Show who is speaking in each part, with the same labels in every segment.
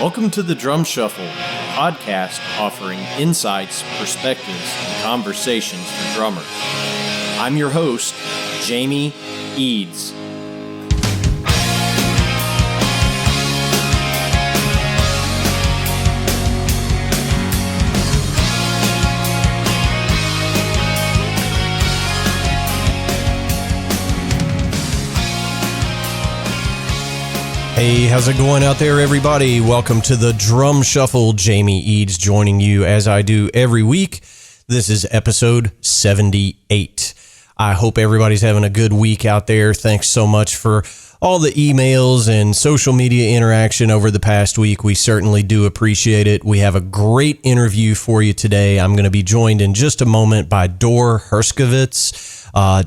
Speaker 1: Welcome to the Drum Shuffle, a podcast offering insights, perspectives, and conversations for drummers. I'm your host, Jamie Eads. Hey, how's it going out there, everybody? Welcome to the Drum Shuffle. Jamie Eads joining you as I do every week. This is episode 78. I hope everybody's having a good week out there. Thanks so much for all the emails and social media interaction over the past week. We certainly do appreciate it. We have a great interview for you today. I'm going to be joined in just a moment by Dor Herskovits.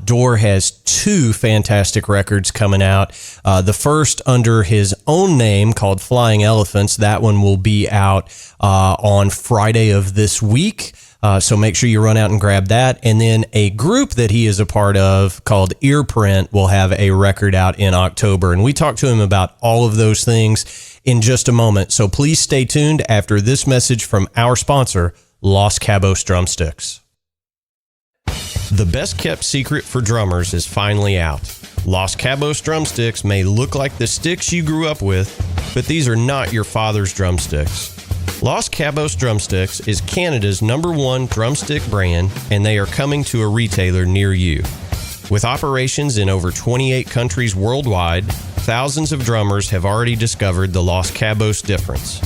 Speaker 1: Dor has two fantastic records coming out. The first under his own name called Flying Elephants. That one will be out on Friday of this week. So make sure you run out and grab that. And then a group that he is a part of called Earprint will have a record out in October. And we talked to him about all of those things in just a moment. So please stay tuned after this message from our sponsor, Los Cabos Drumsticks. The best kept secret for drummers is finally out. Los Cabos drumsticks may look like the sticks you grew up with, but these are not your father's drumsticks. Los Cabos Drumsticks is Canada's #1 drumstick brand, and they are coming to a retailer near you. With operations in over 28 countries worldwide, thousands of drummers have already discovered the Los Cabos difference.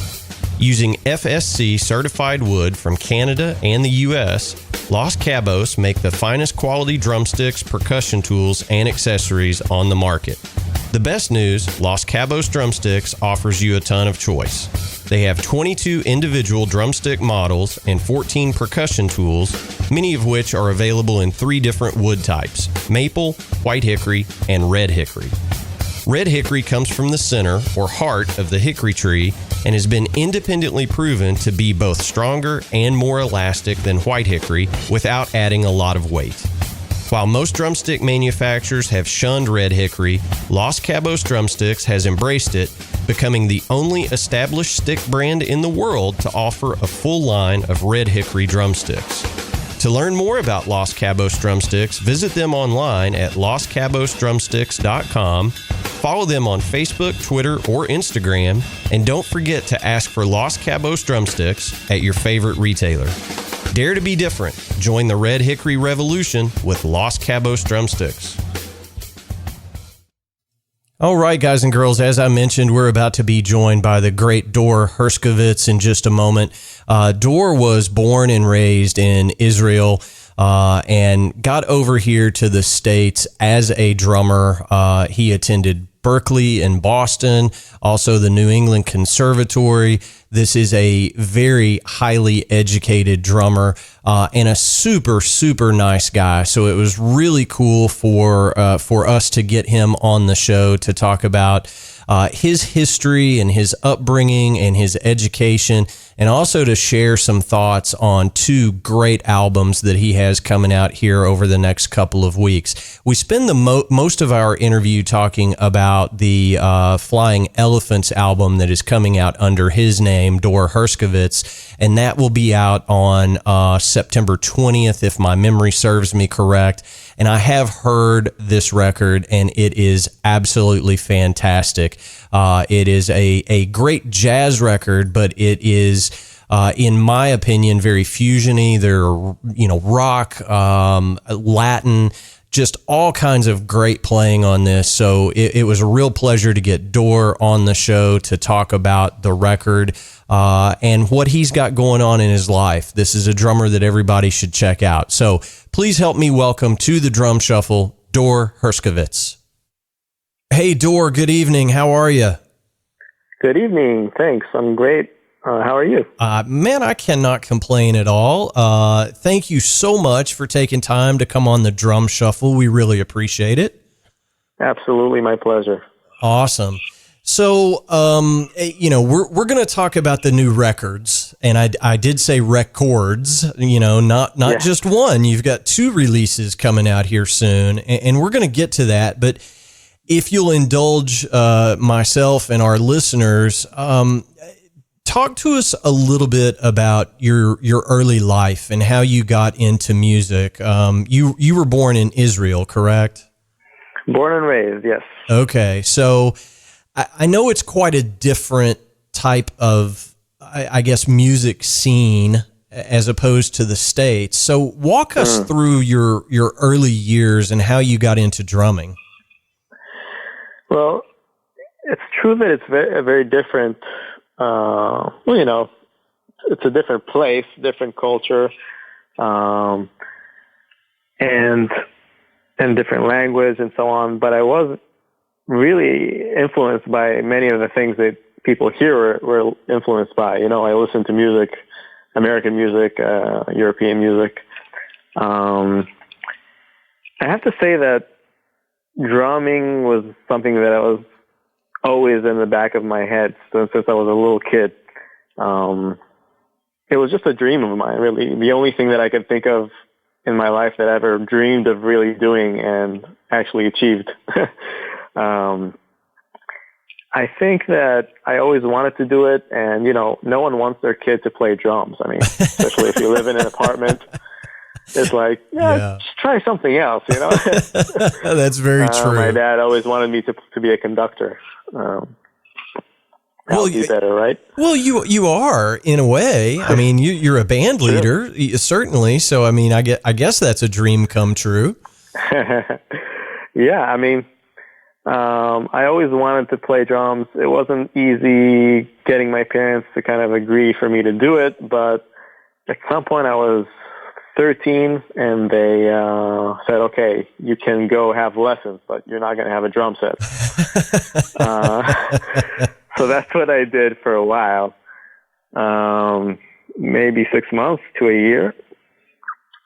Speaker 1: Using FSC certified wood from Canada and the US, Los Cabos make the finest quality drumsticks, percussion tools, and accessories on the market. The best news, Los Cabos Drumsticks offers you a ton of choice. They have 22 individual drumstick models and 14 percussion tools, many of which are available in 3 different wood types: maple, white hickory, and red hickory. Red hickory comes from the center or heart of the hickory tree and has been independently proven to be both stronger and more elastic than white hickory without adding a lot of weight. While most drumstick manufacturers have shunned red hickory, Los Cabos Drumsticks has embraced it, becoming the only established stick brand in the world to offer a full line of red hickory drumsticks. To learn more about Los Cabos Drumsticks, visit them online at loscabosdrumsticks.com. Follow them on Facebook, Twitter, or Instagram, and don't forget to ask for Los Cabos Drumsticks at your favorite retailer. Dare to be different. Join the Red Hickory Revolution with Los Cabos Drumsticks. All right, guys and girls, as I mentioned, we're about to be joined by the great Dor Herskovits in just a moment. Dor was born and raised in Israel and got over here to the States as a drummer. He attended Berklee in Boston, also the New England Conservatory. This is a very highly educated drummer and a super, super nice guy. So it was really cool for us to get him on the show to talk about his history and his upbringing and his education, and also to share some thoughts on 2 great albums that he has coming out here over the next couple of weeks. We spend the most of our interview talking about the Flying Elephants album that is coming out under his name, Dor Herskovits, and that will be out on September 20th, if my memory serves me correct. And I have heard this record, and it is absolutely fantastic. It is a great jazz record, but it is, in my opinion, very fusiony. They're, rock, Latin, just all kinds of great playing on this. So it was a real pleasure to get Dor on the show to talk about the record and what he's got going on in his life. This is a drummer that everybody should check out. So please help me welcome to the Drum Shuffle, Dor Herskovits. Hey, Dor, good evening. How are you?
Speaker 2: Good evening. Thanks. I'm great. How are you?
Speaker 1: Man, I cannot complain at all. Thank you so much for taking time to come on the Drum Shuffle. We really appreciate it.
Speaker 2: Absolutely. My pleasure.
Speaker 1: Awesome. So, we're going to talk about the new records, and I did say records, not just one. You've got 2 releases coming out here soon, and we're going to get to that. But if you'll indulge myself and our listeners, talk to us a little bit about your early life and how you got into music. You were born in Israel, correct?
Speaker 2: Born and raised, yes.
Speaker 1: Okay, so I know it's quite a different type of, I guess, music scene as opposed to the States. So walk us through your early years and how you got into drumming.
Speaker 2: Well, it's true that it's a very different, it's a different place, different culture, and different language and so on. But I was really influenced by many of the things that people here were influenced by. I listened to music, American music, European music. I have to say that drumming was something that I was always in the back of my head since I was a little kid. It was just a dream of mine, really. The only thing that I could think of in my life that I ever dreamed of really doing and actually achieved. I think that I always wanted to do it, and, no one wants their kid to play drums. I mean, especially if you live in an apartment. It's like, just try something else,
Speaker 1: That's very true.
Speaker 2: My dad always wanted me to be a conductor. That would be better, right?
Speaker 1: Well, you are, in a way. I mean, you're a band leader, certainly. So, I mean, I guess that's a dream come true.
Speaker 2: Yeah, I mean, I always wanted to play drums. It wasn't easy getting my parents to kind of agree for me to do it, but at some point I was 13 and they said, okay, you can go have lessons, but you're not going to have a drum set. So that's what I did for a while, maybe 6 months to a year.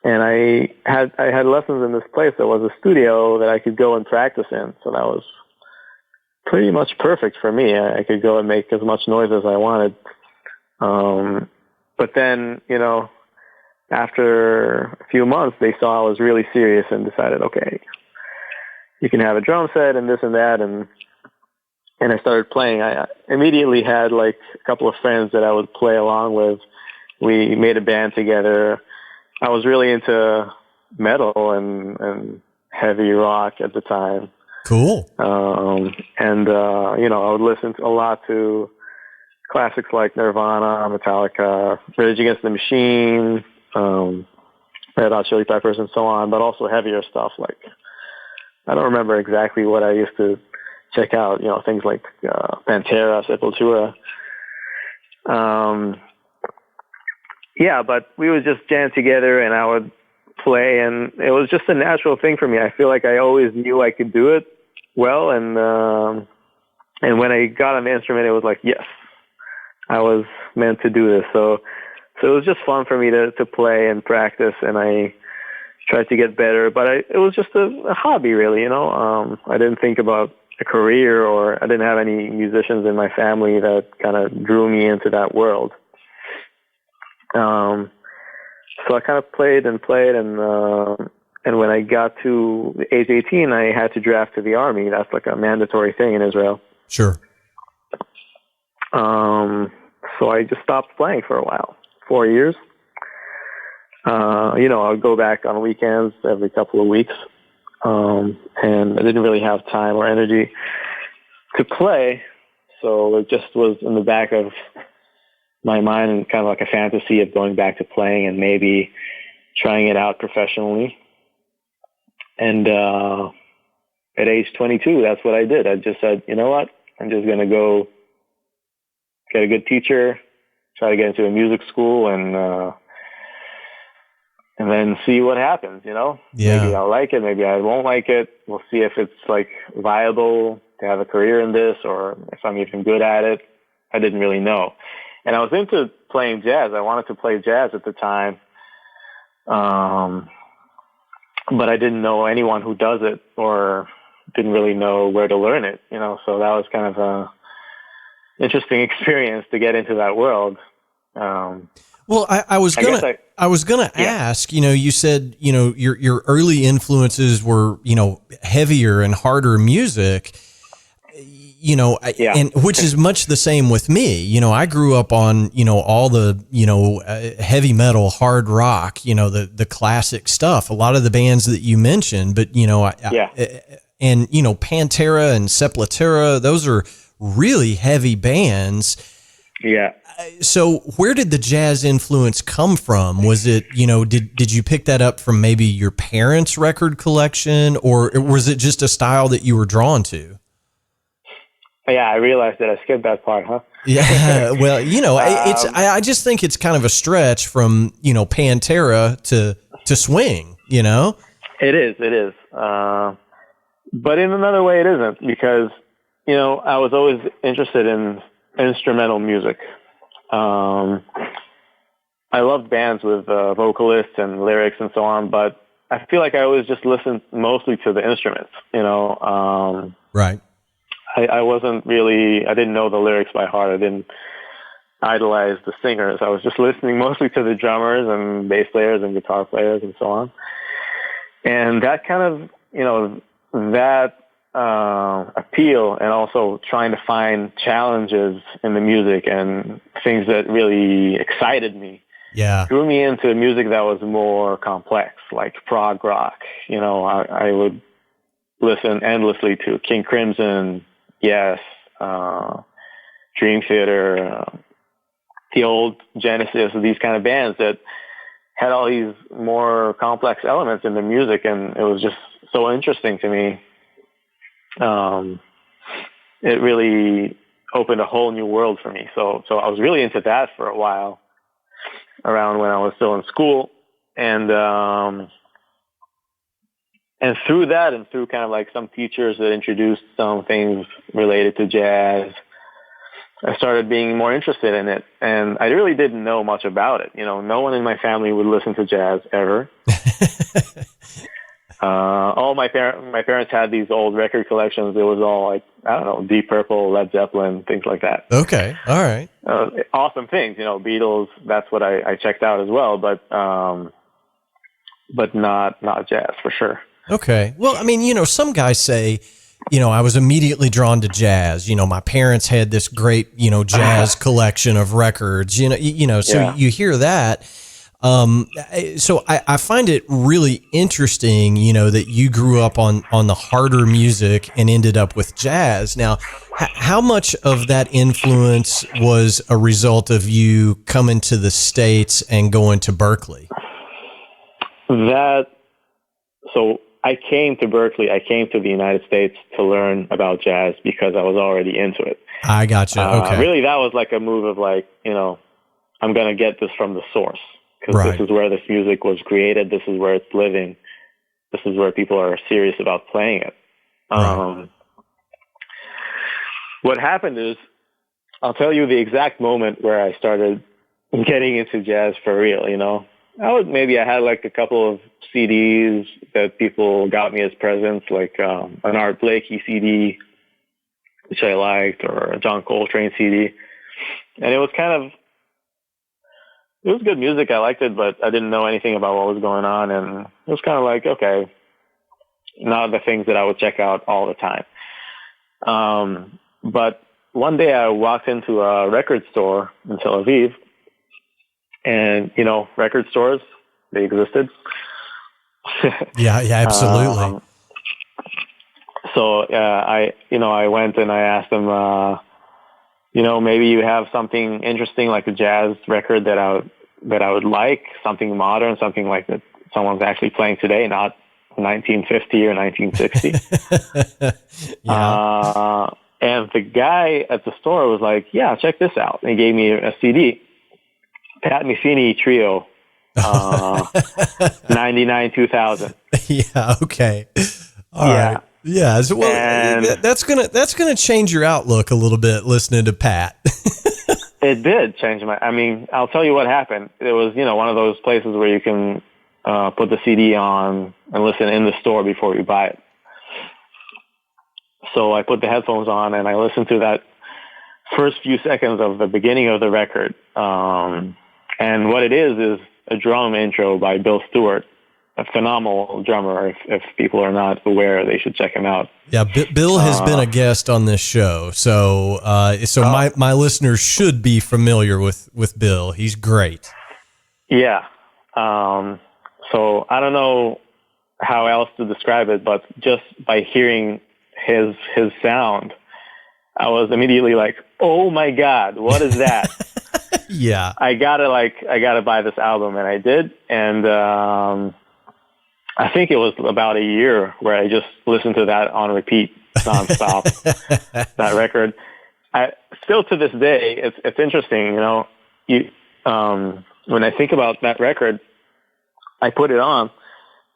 Speaker 2: And I had lessons in this place that was a studio that I could go and practice in. So that was pretty much perfect for me. I could go and make as much noise as I wanted. But then, after a few months, they saw I was really serious and decided, okay, you can have a drum set and this and that. And I started playing. I immediately had like a couple of friends that I would play along with. We made a band together. I was really into metal and heavy rock at the time.
Speaker 1: Cool.
Speaker 2: I would listen a lot to classics like Nirvana, Metallica, Rage Against the Machine, Red Hot Chili Peppers, and so on, but also heavier stuff like, I don't remember exactly what I used to check out, things like Pantera, Sepultura. But we would just jam together and I would play, and it was just a natural thing for me. I feel like I always knew I could do it well, and when I got on the instrument, it was like, yes, I was meant to do this. So it was just fun for me to play and practice, and I tried to get better, but it was just a hobby, really, I didn't think about a career, or I didn't have any musicians in my family that kind of drew me into that world. So I kind of played, and when I got to age 18, I had to draft to the army. That's like a mandatory thing in Israel.
Speaker 1: Sure.
Speaker 2: So I just stopped playing for a while, 4 years. I'll go back on weekends every couple of weeks. And I didn't really have time or energy to play. So it just was in the back of my mind, and kind of like a fantasy of going back to playing and maybe trying it out professionally. And at age 22, that's what I did. I just said, you know what? I'm just going to go get a good teacher, try to get into a music school, and then see what happens,
Speaker 1: Yeah.
Speaker 2: Maybe I'll like it, maybe I won't like it. We'll see if it's like viable to have a career in this, or if I'm even good at it. I didn't really know. And I was into playing jazz. I wanted to play jazz at the time. But I didn't know anyone who does it, or didn't really know where to learn it, so that was kind of a interesting experience to get into that world.
Speaker 1: Well, I was gonna ask. You said your early influences were heavier and harder music. and which is much the same with me. I grew up on, all the, heavy metal, hard rock, the classic stuff, a lot of the bands that you mentioned, but, and, Pantera and Sepultura, those are really heavy bands.
Speaker 2: Yeah.
Speaker 1: So where did the jazz influence come from? Was it, did you pick that up from maybe your parents' record collection, or was it just a style that you were drawn to?
Speaker 2: Yeah, I realized that I skipped that part, huh?
Speaker 1: Yeah, well, I just think it's kind of a stretch from, Pantera to swing,
Speaker 2: It is. But in another way it isn't, because, I was always interested in instrumental music. I loved bands with vocalists and lyrics and so on, but I feel like I always just listened mostly to the instruments,
Speaker 1: Right.
Speaker 2: I wasn't really, I didn't know the lyrics by heart. I didn't idolize the singers. I was just listening mostly to the drummers and bass players and guitar players and so on. And that kind of, that appeal, and also trying to find challenges in the music and things that really excited me, drew me into music that was more complex, like prog rock. I would listen endlessly to King Crimson, Yes, Dream Theater, the old Genesis, these kind of bands that had all these more complex elements in the music, and it was just so interesting to me. It really opened a whole new world for me. So I was really into that for a while, around when I was still in school, and through that, and through kind of like some teachers that introduced some things related to jazz, I started being more interested in it. And I really didn't know much about it. No one in my family would listen to jazz ever. All my parents had these old record collections. It was all like, I don't know, Deep Purple, Led Zeppelin, things like that.
Speaker 1: Okay. All right.
Speaker 2: Awesome things, Beatles. That's what I checked out as well, but not jazz for sure.
Speaker 1: Okay. Well, I mean, some guys say, I was immediately drawn to jazz. My parents had this great, jazz collection of records, so you hear that. So I find it really interesting, that you grew up on the harder music and ended up with jazz. Now, how much of that influence was a result of you coming to the States and going to Berklee?
Speaker 2: So I came to Berklee. I came to the United States to learn about jazz because I was already into it.
Speaker 1: I gotcha. Okay.
Speaker 2: Really, that was like a move of like, I'm going to get this from the source, because This is where this music was created. This is where it's living. This is where people are serious about playing it. What happened is, I'll tell you the exact moment where I started getting into jazz for real, I had like a couple of CDs that people got me as presents, like an Art Blakey CD, which I liked, or a John Coltrane CD. And it was good music. I liked it, but I didn't know anything about what was going on. And it was kind of like, okay, not the things that I would check out all the time. But one day I walked into a record store in Tel Aviv, and, record stores, they existed.
Speaker 1: Yeah, absolutely.
Speaker 2: So I went and I asked them, maybe you have something interesting like a jazz record that I would like, something modern, something like that someone's actually playing today, not 1950 or 1960. And the guy at the store was like, yeah, check this out. And he gave me a CD, Pat Metheny Trio, 99, 2000.
Speaker 1: Yeah. Okay. All right. Yeah. So, well, that's gonna change your outlook a little bit listening to Pat.
Speaker 2: It did change I'll tell you what happened. It was, one of those places where you can put the CD on and listen in the store before you buy it. So I put the headphones on and I listened to that first few seconds of the beginning of the record. And what it is a drum intro by Bill Stewart. a phenomenal drummer. If people are not aware, they should check him out.
Speaker 1: Yeah, Bill has been a guest on this show, so my listeners should be familiar with Bill. He's great.
Speaker 2: Yeah. So I don't know how else to describe it, but just by hearing his sound, I was immediately like, "Oh my God, what is that?"
Speaker 1: Yeah.
Speaker 2: I gotta buy this album, and I did, and I think it was about a year where I just listened to that on repeat nonstop. That record. Still to this day, it's interesting. When I think about that record, I put it on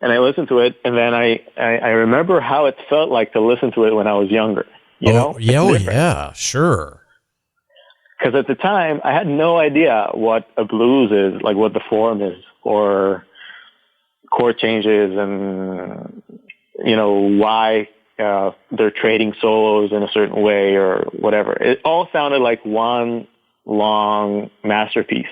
Speaker 2: and I listened to it, and then I remember how it felt like to listen to it when I was younger.
Speaker 1: Yeah, sure.
Speaker 2: Because at the time, I had no idea what a blues is, like what the form is, or chord changes, and why they're trading solos in a certain way or whatever. It all sounded like one long masterpiece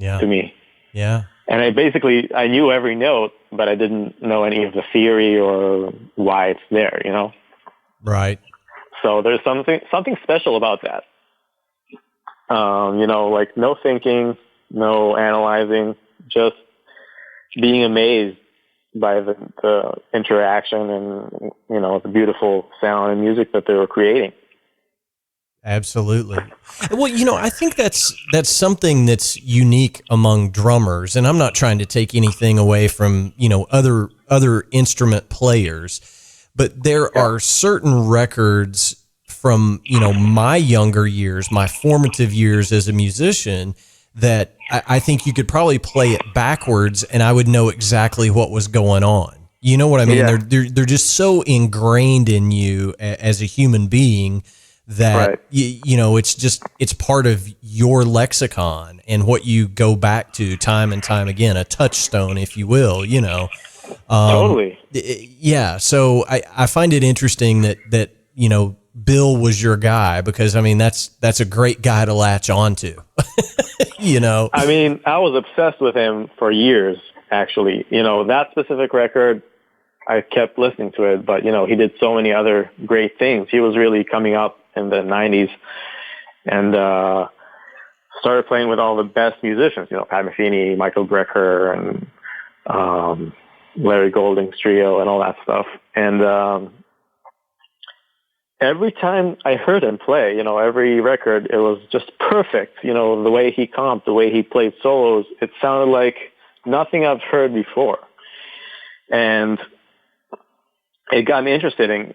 Speaker 2: to me.
Speaker 1: Yeah.
Speaker 2: And I knew every note, but I didn't know any of the theory or why it's there,
Speaker 1: Right.
Speaker 2: So there's something special about that. Like no thinking, no analyzing, just being amazed by the interaction and, the beautiful sound and music that they were creating.
Speaker 1: Absolutely. Well, I think that's something that's unique among drummers, and I'm not trying to take anything away from, other instrument players, but there are certain records from, my younger years, my formative years as a musician, that I think you could probably play it backwards and I would know exactly what was going on. You know what I mean?
Speaker 2: Yeah.
Speaker 1: They're just so ingrained in you as a human being that, it's part of your lexicon and what you go back to time and time again, a touchstone, if you will,
Speaker 2: Totally.
Speaker 1: Yeah. So I find it interesting that, Bill was your guy, because that's a great guy to latch onto.
Speaker 2: I was obsessed with him for years, actually. That specific record, I kept listening to it, but he did so many other great things. He was really coming up in the 90s and started playing with all the best musicians, Pat Metheny, Michael Brecker, and Larry Golding's trio and all that stuff. And every time I heard him play, every record, it was just perfect. The way he comped, the way he played solos, it sounded like nothing I've heard before. And it got me interested in,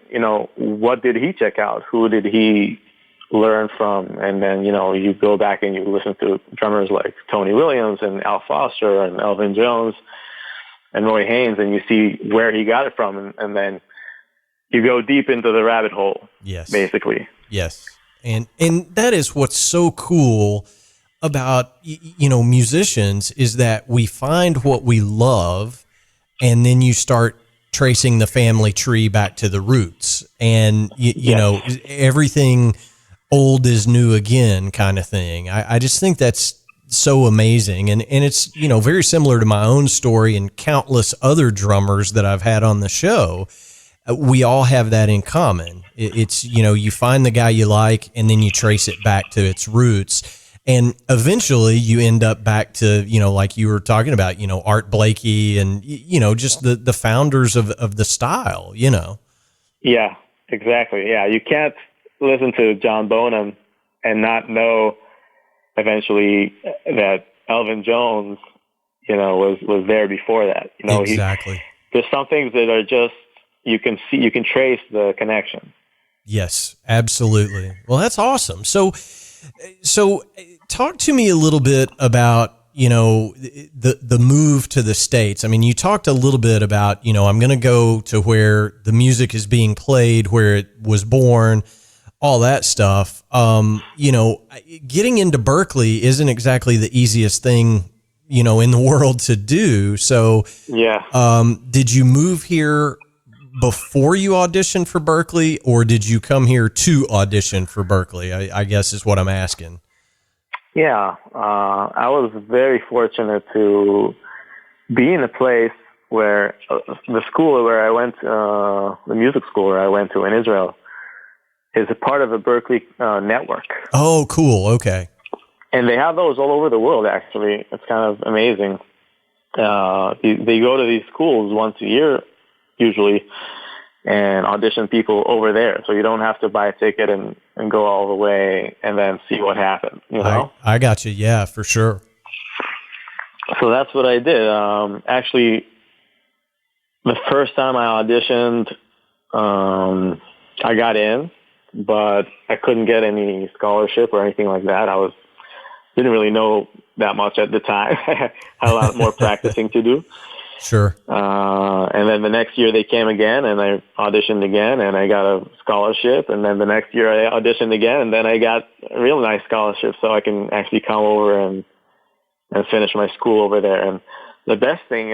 Speaker 2: what did he check out? Who did he learn from? And then, you go back and you listen to drummers like Tony Williams and Al Foster and Elvin Jones and Roy Haynes, and you see where he got it from. And then you go deep into the rabbit hole.
Speaker 1: Yes.
Speaker 2: Basically.
Speaker 1: Yes. And that is what's so cool about, musicians, is that we find what we love, and then you start tracing the family tree back to the roots, and everything old is new again kind of thing. I just think that's so amazing. And it's, very similar to my own story and countless other drummers that I've had on the show. We all have that in common. It's, you find the guy you like, and then you trace it back to its roots. And eventually you end up back to, like you were talking about, Art Blakey and, just the founders of the style,
Speaker 2: Yeah, exactly. Yeah. You can't listen to John Bonham and not know eventually that Elvin Jones, was there before that.
Speaker 1: Exactly.
Speaker 2: There's some things that are just, you can trace the connection.
Speaker 1: Yes, absolutely. Well, that's awesome. So talk to me a little bit about, the move to the States. You talked a little bit about, I'm going to go to where the music is being played, where it was born, all that stuff. Getting into Berklee isn't exactly the easiest thing, in the world to do. So,
Speaker 2: yeah.
Speaker 1: Did you move here before you auditioned for Berklee, or did you come here to audition for Berklee? I guess is what I'm asking.
Speaker 2: Yeah, I was very fortunate to be in a place where the school where I went, the music school where I went to in Israel, is a part of a Berklee network.
Speaker 1: Oh, cool. Okay.
Speaker 2: And they have those all over the world, actually. It's kind of amazing. They go to these schools once a year, usually, and audition people over there. So you don't have to buy a ticket and go all the way and then see what happens, you know?
Speaker 1: I got you. Yeah, for sure.
Speaker 2: So that's what I did. Actually, the first time I auditioned, I got in, but I couldn't get any scholarship or anything like that. Didn't really know that much at the time. I had a lot more practicing to do.
Speaker 1: Sure.
Speaker 2: And then the next year they came again, and I auditioned again, and I got a scholarship. And then the next year I auditioned again, and then I got a real nice scholarship, so I can actually come over and finish my school over there. And the best thing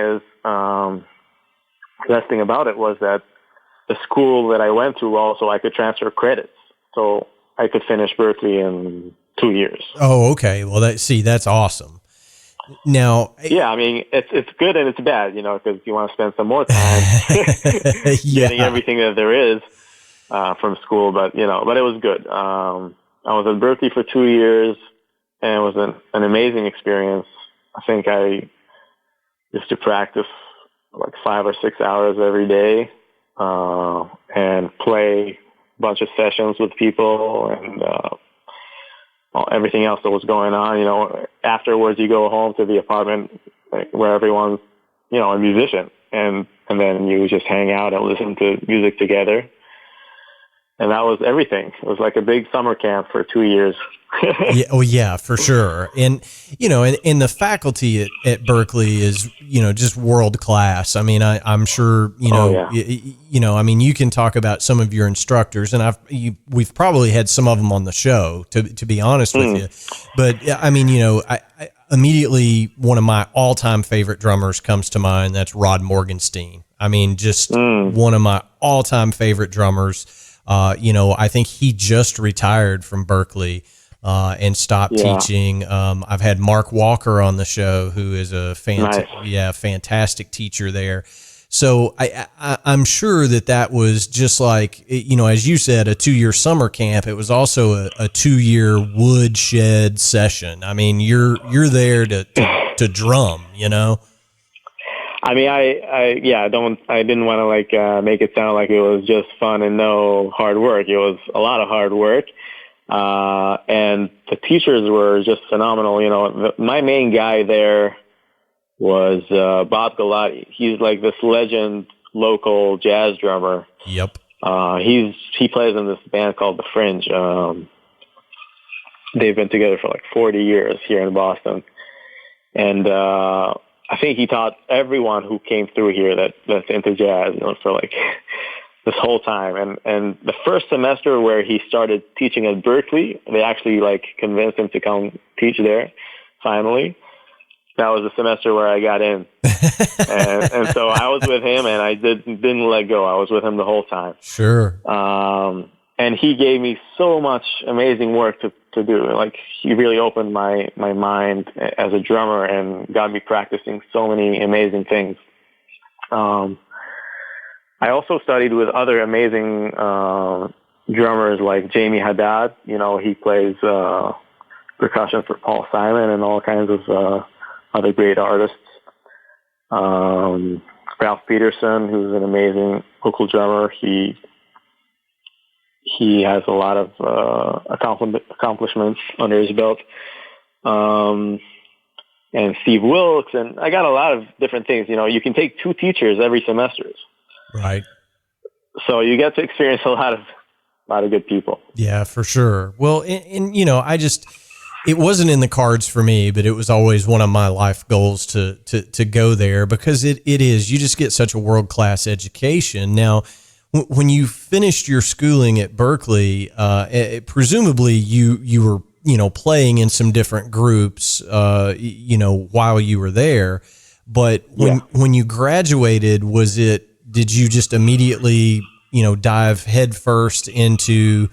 Speaker 2: about it was that the school that I went to also, I could transfer credits, so I could finish Berklee in 2 years.
Speaker 1: Oh, okay. Well, that's awesome. Now,
Speaker 2: yeah, I mean, it's good and it's bad, you know, because you want to spend some more time getting everything that there is from school, but it was good. I was at Berklee for 2 years, and it was an amazing experience. I think I used to practice like 5 or 6 hours every day and play a bunch of sessions with people and everything else that was going on. You know, afterwards you go home to the apartment where everyone's, a musician, and then you just hang out and listen to music together. And that was everything. It was like a big summer camp for 2 years.
Speaker 1: Yeah, for sure. And, and the faculty at Berklee is, just world class. I mean, I'm sure, I mean, you can talk about some of your instructors, and we've probably had some of them on the show, to be honest with you. But I mean, I immediately, one of my all-time favorite drummers comes to mind. That's Rod Morgenstein. I mean, just one of my all-time favorite drummers. I think he just retired from Berklee and stopped teaching. I've had Mark Walker on the show, who is a fantastic teacher there. So I'm sure that was just like, as you said, a 2-year summer camp. It was also a 2-year woodshed session. I mean, you're there to drum,
Speaker 2: I mean, I didn't want to make it sound like it was just fun and no hard work. It was a lot of hard work. And the teachers were just phenomenal. My main guy there was Bob Galati. He's like this legend local jazz drummer.
Speaker 1: Yep.
Speaker 2: He plays in this band called The Fringe. They've been together for like 40 years here in Boston. And I think he taught everyone who came through here that's into jazz, for like this whole time. And the first semester where he started teaching at Berklee, they actually convinced him to come teach there. Finally, that was the semester where I got in, and so I was with him, and I didn't let go. I was with him the whole time.
Speaker 1: Sure.
Speaker 2: And he gave me so much amazing work to do. He really opened my mind as a drummer and got me practicing so many amazing things. I also studied with other amazing drummers like Jamie Haddad. He plays percussion for Paul Simon and all kinds of other great artists. Ralph Peterson, who's an amazing vocal drummer. He has a lot of accomplishments under his belt. And Steve Wilkes, and I got a lot of different things. You can take 2 teachers every semester.
Speaker 1: Right.
Speaker 2: So you get to experience a lot of good people.
Speaker 1: Yeah, for sure. Well, and it wasn't in the cards for me, but it was always one of my life goals to go there, because it is, you just get such a world-class education. Now, when you finished your schooling at Berklee, presumably you were, playing in some different groups, while you were there. But when you graduated, did you just immediately, dive headfirst into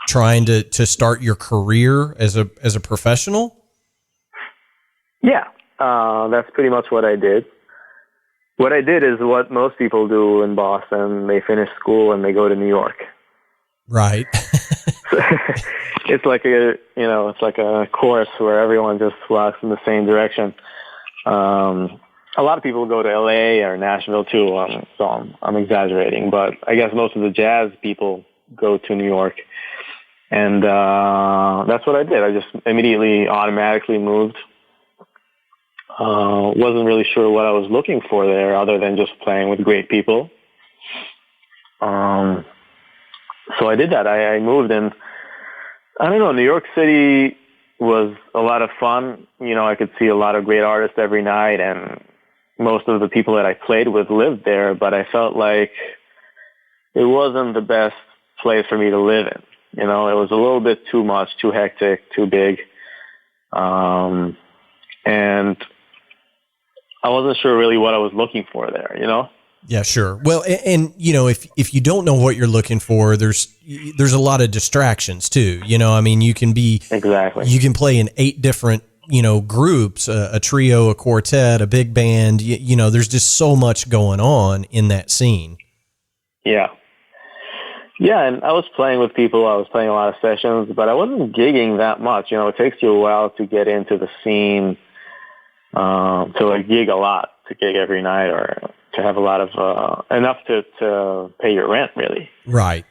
Speaker 1: trying to start your career as a professional?
Speaker 2: Yeah, that's pretty much what I did. what I did is what most people do in Boston. They finish school and they go to New York.
Speaker 1: Right.
Speaker 2: It's like it's like a course where everyone just walks in the same direction. A lot of people go to LA or Nashville too, so I'm exaggerating, but I guess most of the jazz people go to New York. And that's what I did. I just immediately automatically moved. Wasn't really sure what I was looking for there other than just playing with great people. So I did that. I moved, and I don't know, New York City was a lot of fun. I could see a lot of great artists every night, and most of the people that I played with lived there, but I felt like it wasn't the best place for me to live in. It was a little bit too much, too hectic, too big. And I wasn't sure really what I was looking for there,
Speaker 1: Yeah, sure. Well, and if you don't know what you're looking for, there's a lot of distractions too. I mean, you can play in 8 different, groups, a trio, a quartet, a big band, there's just so much going on in that scene.
Speaker 2: Yeah. Yeah. And I was playing with people. I was playing a lot of sessions, but I wasn't gigging that much. It takes you a while to get into the scene, to gig a lot, to gig every night, or to have a lot of, enough to pay your rent, really.
Speaker 1: Right.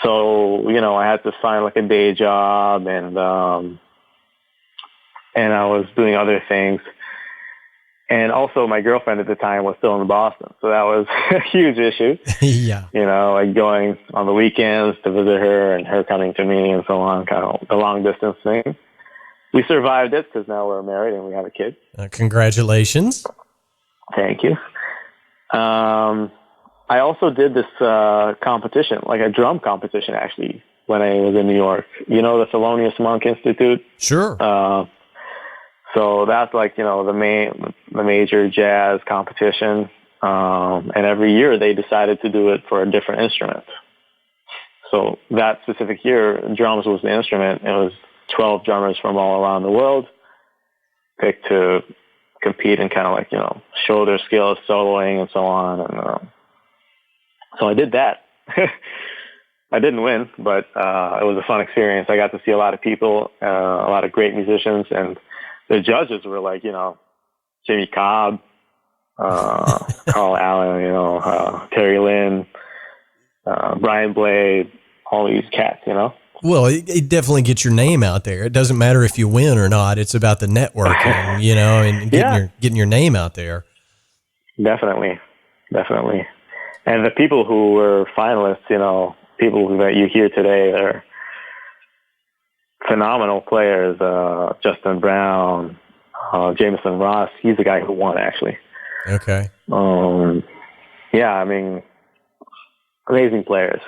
Speaker 2: So, I had to find like a day job, and I was doing other things. And also my girlfriend at the time was still in Boston. So that was a huge issue.
Speaker 1: Yeah.
Speaker 2: Going on the weekends to visit her and her coming to me and so on, kind of the long distance thing. We survived it because now we're married and we have a kid.
Speaker 1: Congratulations.
Speaker 2: Thank you. I also did this competition, like a drum competition, actually, when I was in New York. The Thelonious Monk Institute?
Speaker 1: Sure.
Speaker 2: So that's like, the major jazz competition. And every year they decided to do it for a different instrument. So that specific year, drums was the instrument. It was 12 drummers from all around the world picked to compete and kind of like, show their skills, soloing and so on. And so I did that. I didn't win, but it was a fun experience. I got to see a lot of people, a lot of great musicians, and the judges were like, Jimmy Cobb, Carl Allen, Terry Lynn, Brian Blade, all these cats,
Speaker 1: Well, it definitely gets your name out there. It doesn't matter if you win or not. It's about the networking, and getting your name out there. Definitely.
Speaker 2: And the people who were finalists, people that you hear today, they're phenomenal players. Justin Brown, Jameson Ross. He's the guy who won, actually.
Speaker 1: Okay.
Speaker 2: Yeah, I mean, amazing players.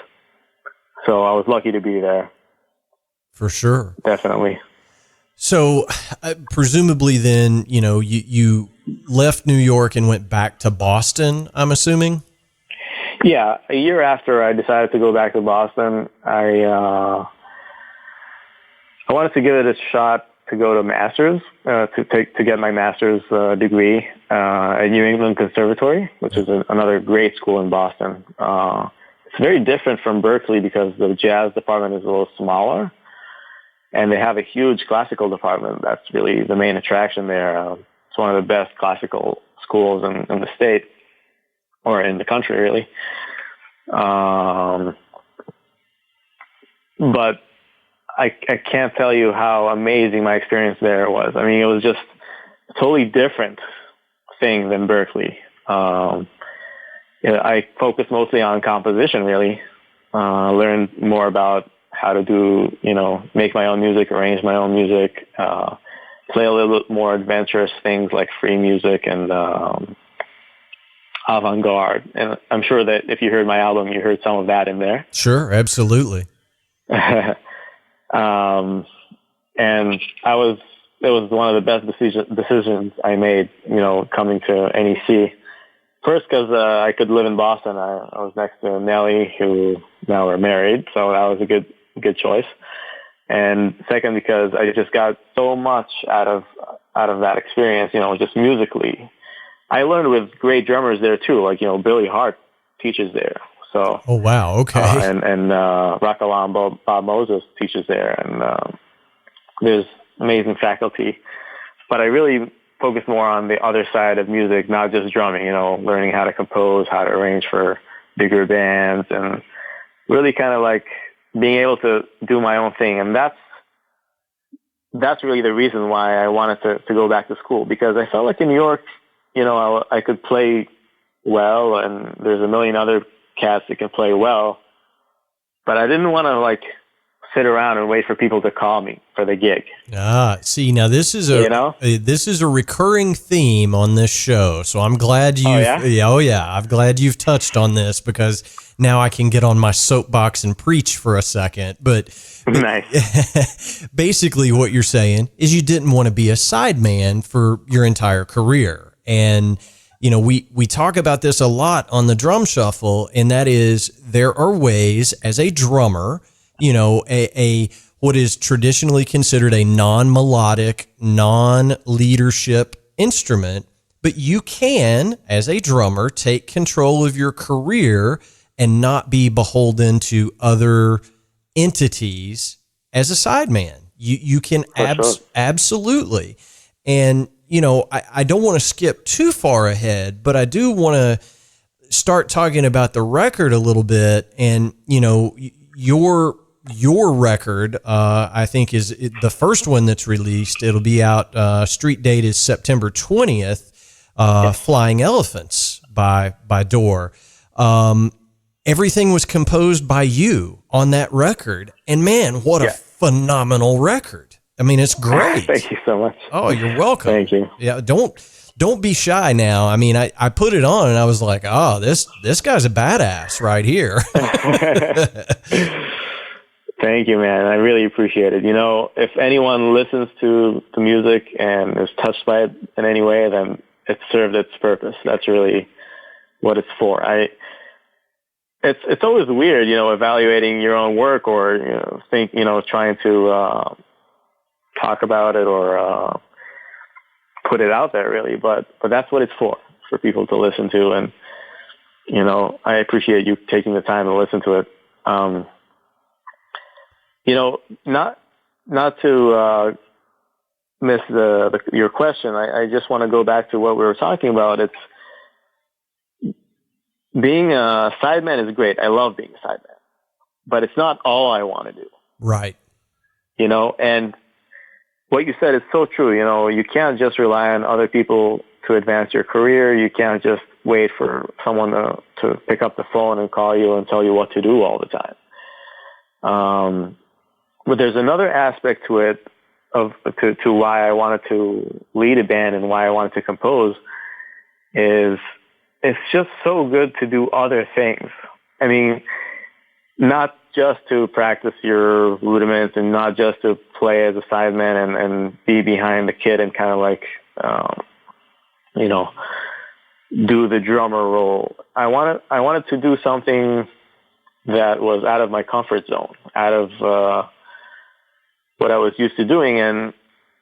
Speaker 2: So I was lucky to be there.
Speaker 1: For sure.
Speaker 2: Definitely.
Speaker 1: So presumably then, you left New York and went back to Boston, I'm assuming?
Speaker 2: Yeah. A year after I decided to go back to Boston, I wanted to give it a shot to go to master's, to get my master's degree at New England Conservatory, which is another great school in Boston. It's very different from Berklee because the jazz department is a little smaller, and they have a huge classical department. That's really the main attraction there. It's one of the best classical schools in the state, or in the country, really. But I can't tell you how amazing my experience there was. I mean, it was just a totally different thing than Berklee. I focused mostly on composition, really. Learned more about how to do, make my own music, arrange my own music, play a little bit more adventurous things like free music and avant-garde. And I'm sure that if you heard my album, you heard some of that in there.
Speaker 1: Sure, absolutely.
Speaker 2: And it was one of the best decisions I made, coming to NEC. First, because I could live in Boston. I was next to Nellie, who now we're married, so that was a good choice. And second, because I just got so much out of that experience, just musically. I learned with great drummers there too, like, Billy Hart teaches there. So,
Speaker 1: oh, wow. Okay.
Speaker 2: and Rockalam Bob Moses teaches there, and there's amazing faculty. But I really focus more on the other side of music, not just drumming, learning how to compose, how to arrange for bigger bands, and really kind of like being able to do my own thing. And that's really the reason why I wanted to go back to school, because I felt like in New York, I could play well, and there's a million other cats that can play well, but I didn't want to like sit around and wait for people to call me for the gig.
Speaker 1: See, now this is a recurring theme on this show. So I'm glad you. I'm glad you've touched on this, because now I can get on my soapbox and preach for a second. But
Speaker 2: nice.
Speaker 1: Basically, what you're saying is you didn't want to be a sideman for your entire career, and we talk about this a lot on the Drum Shuffle, and that is there are ways as a drummer, a what is traditionally considered a non-melodic, non-leadership instrument, but you can, as a drummer, take control of your career and not be beholden to other entities as a sideman. You can absolutely. And, I don't want to skip too far ahead, but I do want to start talking about the record a little bit. And, your record, I think, is the first one that's released. It'll be out. Street date is September 20th. Flying Elephants by Dor. Everything was composed by you on that record, and man, what a phenomenal record! I mean, it's great.
Speaker 2: Thank you so much.
Speaker 1: Oh, you're welcome.
Speaker 2: Thank you.
Speaker 1: Yeah, don't be shy now. I mean, I put it on and I was like, oh, this guy's a badass right here.
Speaker 2: Thank you, man. I really appreciate it. If anyone listens to the music and is touched by it in any way, then it served its purpose. That's really what it's for. It's always weird, evaluating your own work, or trying to talk about it or put it out there, really. But that's what it's for people to listen to, and I appreciate you taking the time to listen to it. Not to miss your question. I just want to go back to what we were talking about. It's being a sideman is great. I love being a sideman, but it's not all I want to do.
Speaker 1: Right.
Speaker 2: And what you said is so true. You can't just rely on other people to advance your career. You can't just wait for someone to pick up the phone and call you and tell you what to do all the time. But there's another aspect to it to why I wanted to lead a band and why I wanted to compose is it's just so good to do other things. I mean, not just to practice your rudiments and not just to play as a sideman and be behind the kit and kind of like, do the drummer role. I wanted to do something that was out of my comfort zone, out of what I was used to doing. And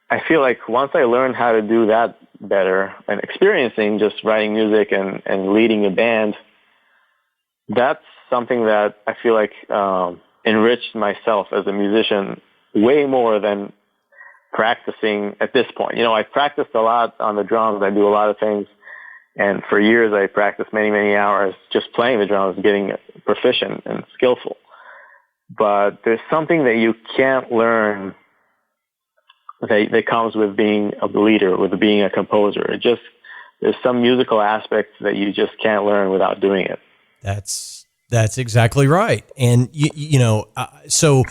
Speaker 2: I feel like once I learned how to do that better and experiencing just writing music and leading a band, that's something that I feel like enriched myself as a musician way more than practicing at this point. I practiced a lot on the drums. I do a lot of things. And for years, I practiced many, many hours just playing the drums, getting proficient and skillful. But there's something that you can't learn that comes with being a leader, with being a composer. There's some musical aspects that you just can't learn without doing it.
Speaker 1: That's exactly right. And so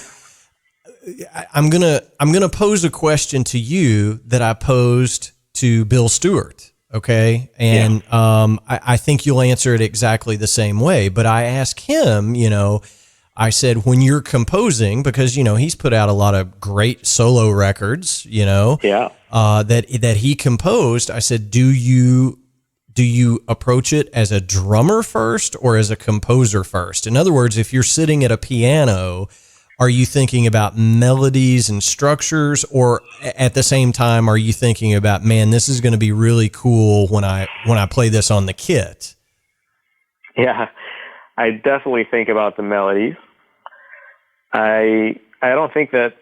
Speaker 1: I'm gonna pose a question to you that I posed to Bill Stewart. Okay. And I think you'll answer it exactly the same way. But I asked him, I said, when you're composing, because, he's put out a lot of great solo records, that he composed. I said, do you approach it as a drummer first or as a composer first? In other words, if you're sitting at a piano, are you thinking about melodies and structures, or at the same time, are you thinking about, man, this is going to be really cool when I play this on the kit?
Speaker 2: Yeah, I definitely think about the melodies. I don't think that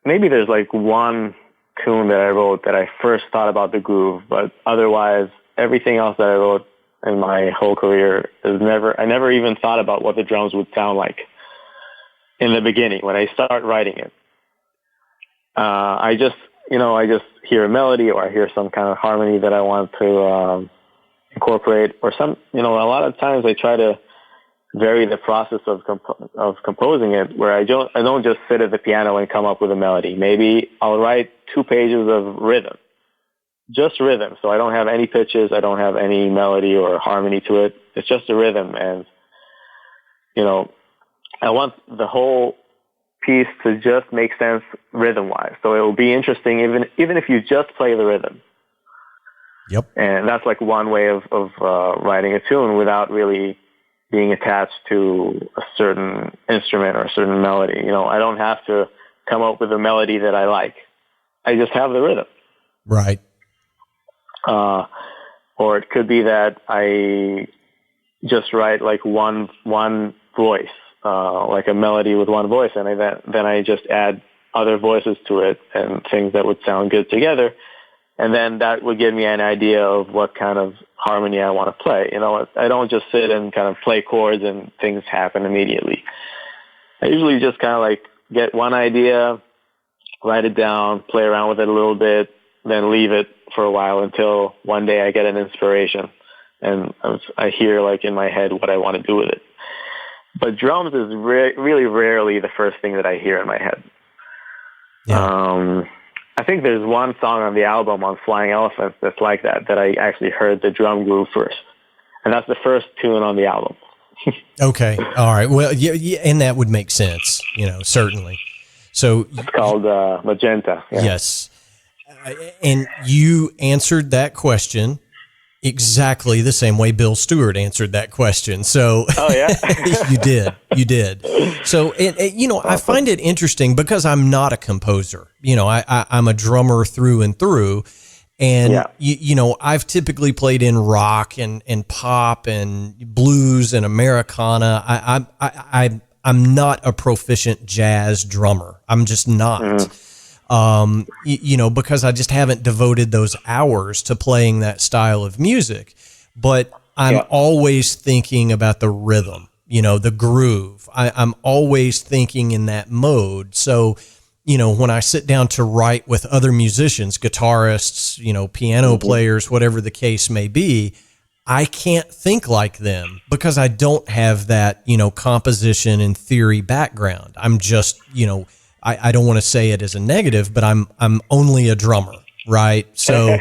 Speaker 2: maybe there's like one tune that I wrote that I first thought about the groove, but otherwise everything else that I wrote in my whole career I never even thought about what the drums would sound like in the beginning when I start writing it. I just hear a melody, or I hear some kind of harmony that I want to incorporate, or a lot of times I try to vary the process of composing it, where I don't just sit at the piano and come up with a melody. Maybe I'll write 2 pages of rhythm, just rhythm. So I don't have any pitches, I don't have any melody or harmony to it. It's just a rhythm, and I want the whole piece to just make sense rhythm-wise. So it will be interesting even if you just play the rhythm.
Speaker 1: Yep.
Speaker 2: And that's like one way of writing a tune without really being attached to a certain instrument or a certain melody. I don't have to come up with a melody that I like. I just have the rhythm.
Speaker 1: Right.
Speaker 2: Or it could be that I just write like one voice, like a melody with one voice, and then I just add other voices to it and things that would sound good together. And then that would give me an idea of what kind of harmony I want to play. I don't just sit and kind of play chords and things happen immediately. I usually just kind of like get one idea, write it down, play around with it a little bit, then leave it for a while until one day I get an inspiration and I hear like in my head what I want to do with it. But drums is really rarely the first thing that I hear in my head. Yeah. I think there's one song on the album, on Flying Elephants, that's like that I actually heard the drum groove first. And that's the first tune on the album.
Speaker 1: Okay. All right. Well, yeah, and that would make sense, certainly. So
Speaker 2: it's called Magenta. Yeah.
Speaker 1: Yes. And you answered that question exactly the same way Bill Stewart answered that question. So
Speaker 2: oh yeah,
Speaker 1: you did. So I find it interesting because I'm not a composer. I'm a drummer through and through, and I've typically played in rock and pop and blues and Americana. I'm not a proficient jazz drummer. I'm just not. Mm-hmm. Because I just haven't devoted those hours to playing that style of music. But I'm always thinking about the rhythm, the groove. I'm always thinking in that mode. So, when I sit down to write with other musicians, guitarists, piano players, whatever the case may be, I can't think like them because I don't have that, composition and theory background. I'm just, I don't want to say it as a negative, but I'm only a drummer, right? So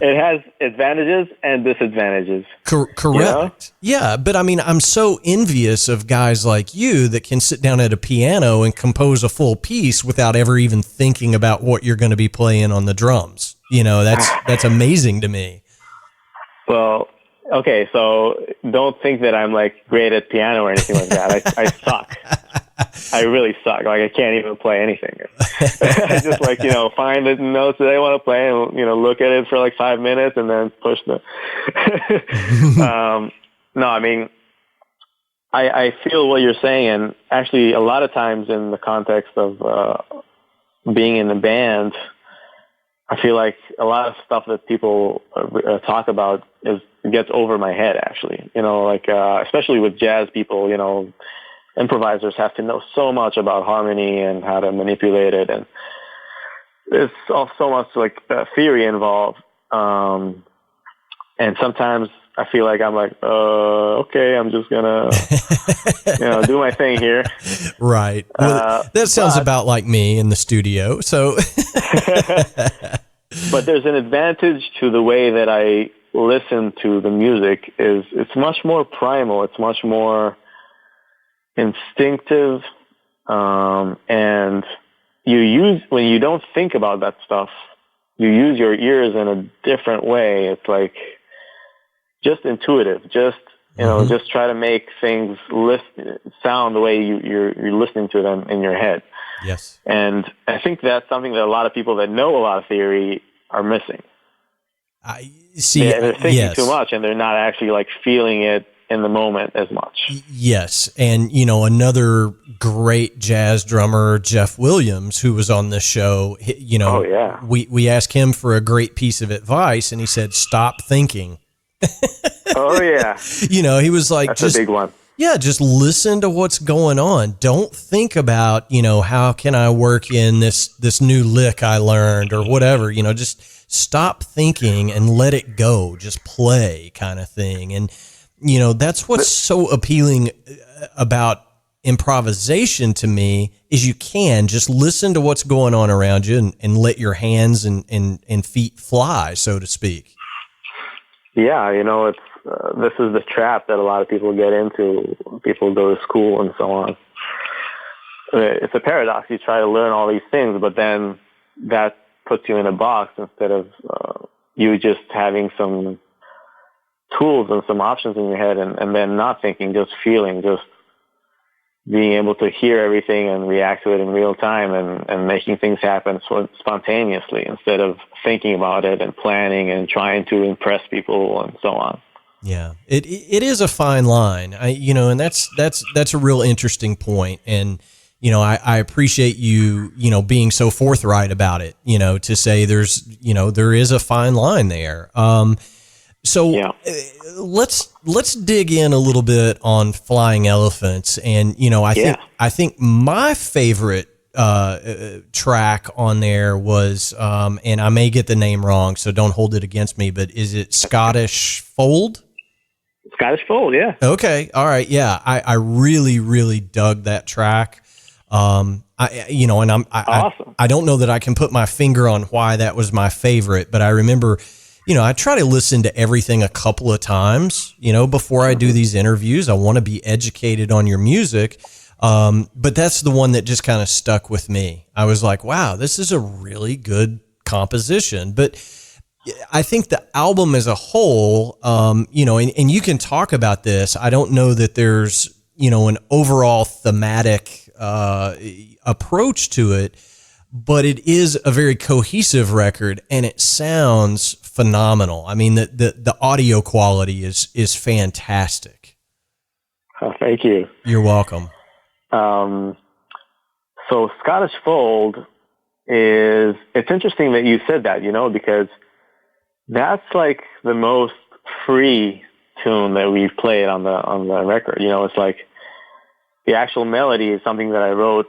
Speaker 2: it has advantages and disadvantages.
Speaker 1: Correct. Yeah, but I'm so envious of guys like you that can sit down at a piano and compose a full piece without ever even thinking about what you're going to be playing on the drums. That's amazing to me.
Speaker 2: Well, okay, so don't think that I'm like great at piano or anything like that. I suck. I really suck. Like I can't even play anything. I just find the notes that I want to play and look at it for like 5 minutes and then push the. No, I feel what you're saying, and actually a lot of times in the context of being in the band, I feel like a lot of stuff that people talk about gets over my head. Actually, especially with jazz people, improvisers have to know so much about harmony and how to manipulate it, and there's so much theory involved. And sometimes I feel like I'm like, okay, I'm just gonna, do my thing here.
Speaker 1: Right. Well, that sounds about like me in the studio. So,
Speaker 2: but there's an advantage to the way that I listen to the music. It's much more primal. It's much more instinctive, and when you don't think about that stuff, you use your ears in a different way. It's like just intuitive, just You know, just try to make things sound the way you're listening to them in your head.
Speaker 1: Yes.
Speaker 2: And I think that's something that a lot of people that know a lot of theory are missing.
Speaker 1: I see.
Speaker 2: They're thinking too much, and they're not actually like feeling it in the moment as much.
Speaker 1: Yes. And, you know, another great jazz drummer, Jeff Williams, who was on this show, you know, we asked him for a great piece of advice, and he said, stop thinking.
Speaker 2: Oh, yeah.
Speaker 1: You know, he was like,
Speaker 2: that's a big one.
Speaker 1: Yeah, just listen to what's going on. Don't think about, you know, how can I work in this new lick I learned or whatever, you know, just stop thinking and let it go. Just play kind of thing. And, you know, that's what's so appealing about improvisation to me is you can just listen to what's going on around you and let your hands and feet fly, so to speak.
Speaker 2: Yeah, you know, this is the trap that a lot of people get into. People go to school and so on. It's a paradox. You try to learn all these things, but then that puts you in a box instead of you just having some tools and some options in your head and then not thinking, just feeling, just being able to hear everything and react to it in real time and making things happen spontaneously instead of thinking about it and planning and trying to impress people and so on.
Speaker 1: Yeah, it is a fine line. You know, and that's a real interesting point. And, you know, I appreciate you, you know, being so forthright about it, you know, to say there is a fine line there. So let's dig in a little bit on Flying Elephants. And, you know, I think my favorite track on there was, and I may get the name wrong, so don't hold it against me, but is it Scottish Fold?
Speaker 2: Scottish Fold, yeah.
Speaker 1: Okay. All right. Yeah. I really, really dug that track. Awesome. I don't know that I can put my finger on why that was my favorite, but I remember, you know, I try to listen to everything a couple of times, you know, before I do these interviews. I want to be educated on your music. But that's the one that just kind of stuck with me. I was like, wow, this is a really good composition. But I think the album as a whole, you know, and you can talk about this. I don't know that there's, you know, an overall thematic approach to it, but it is a very cohesive record and it sounds phenomenal. I mean, the audio quality is fantastic.
Speaker 2: Oh, thank you.
Speaker 1: You're welcome.
Speaker 2: So Scottish Fold it's interesting that you said that, you know, because that's like the most free tune that we've played on the record. You know, it's like the actual melody is something that I wrote,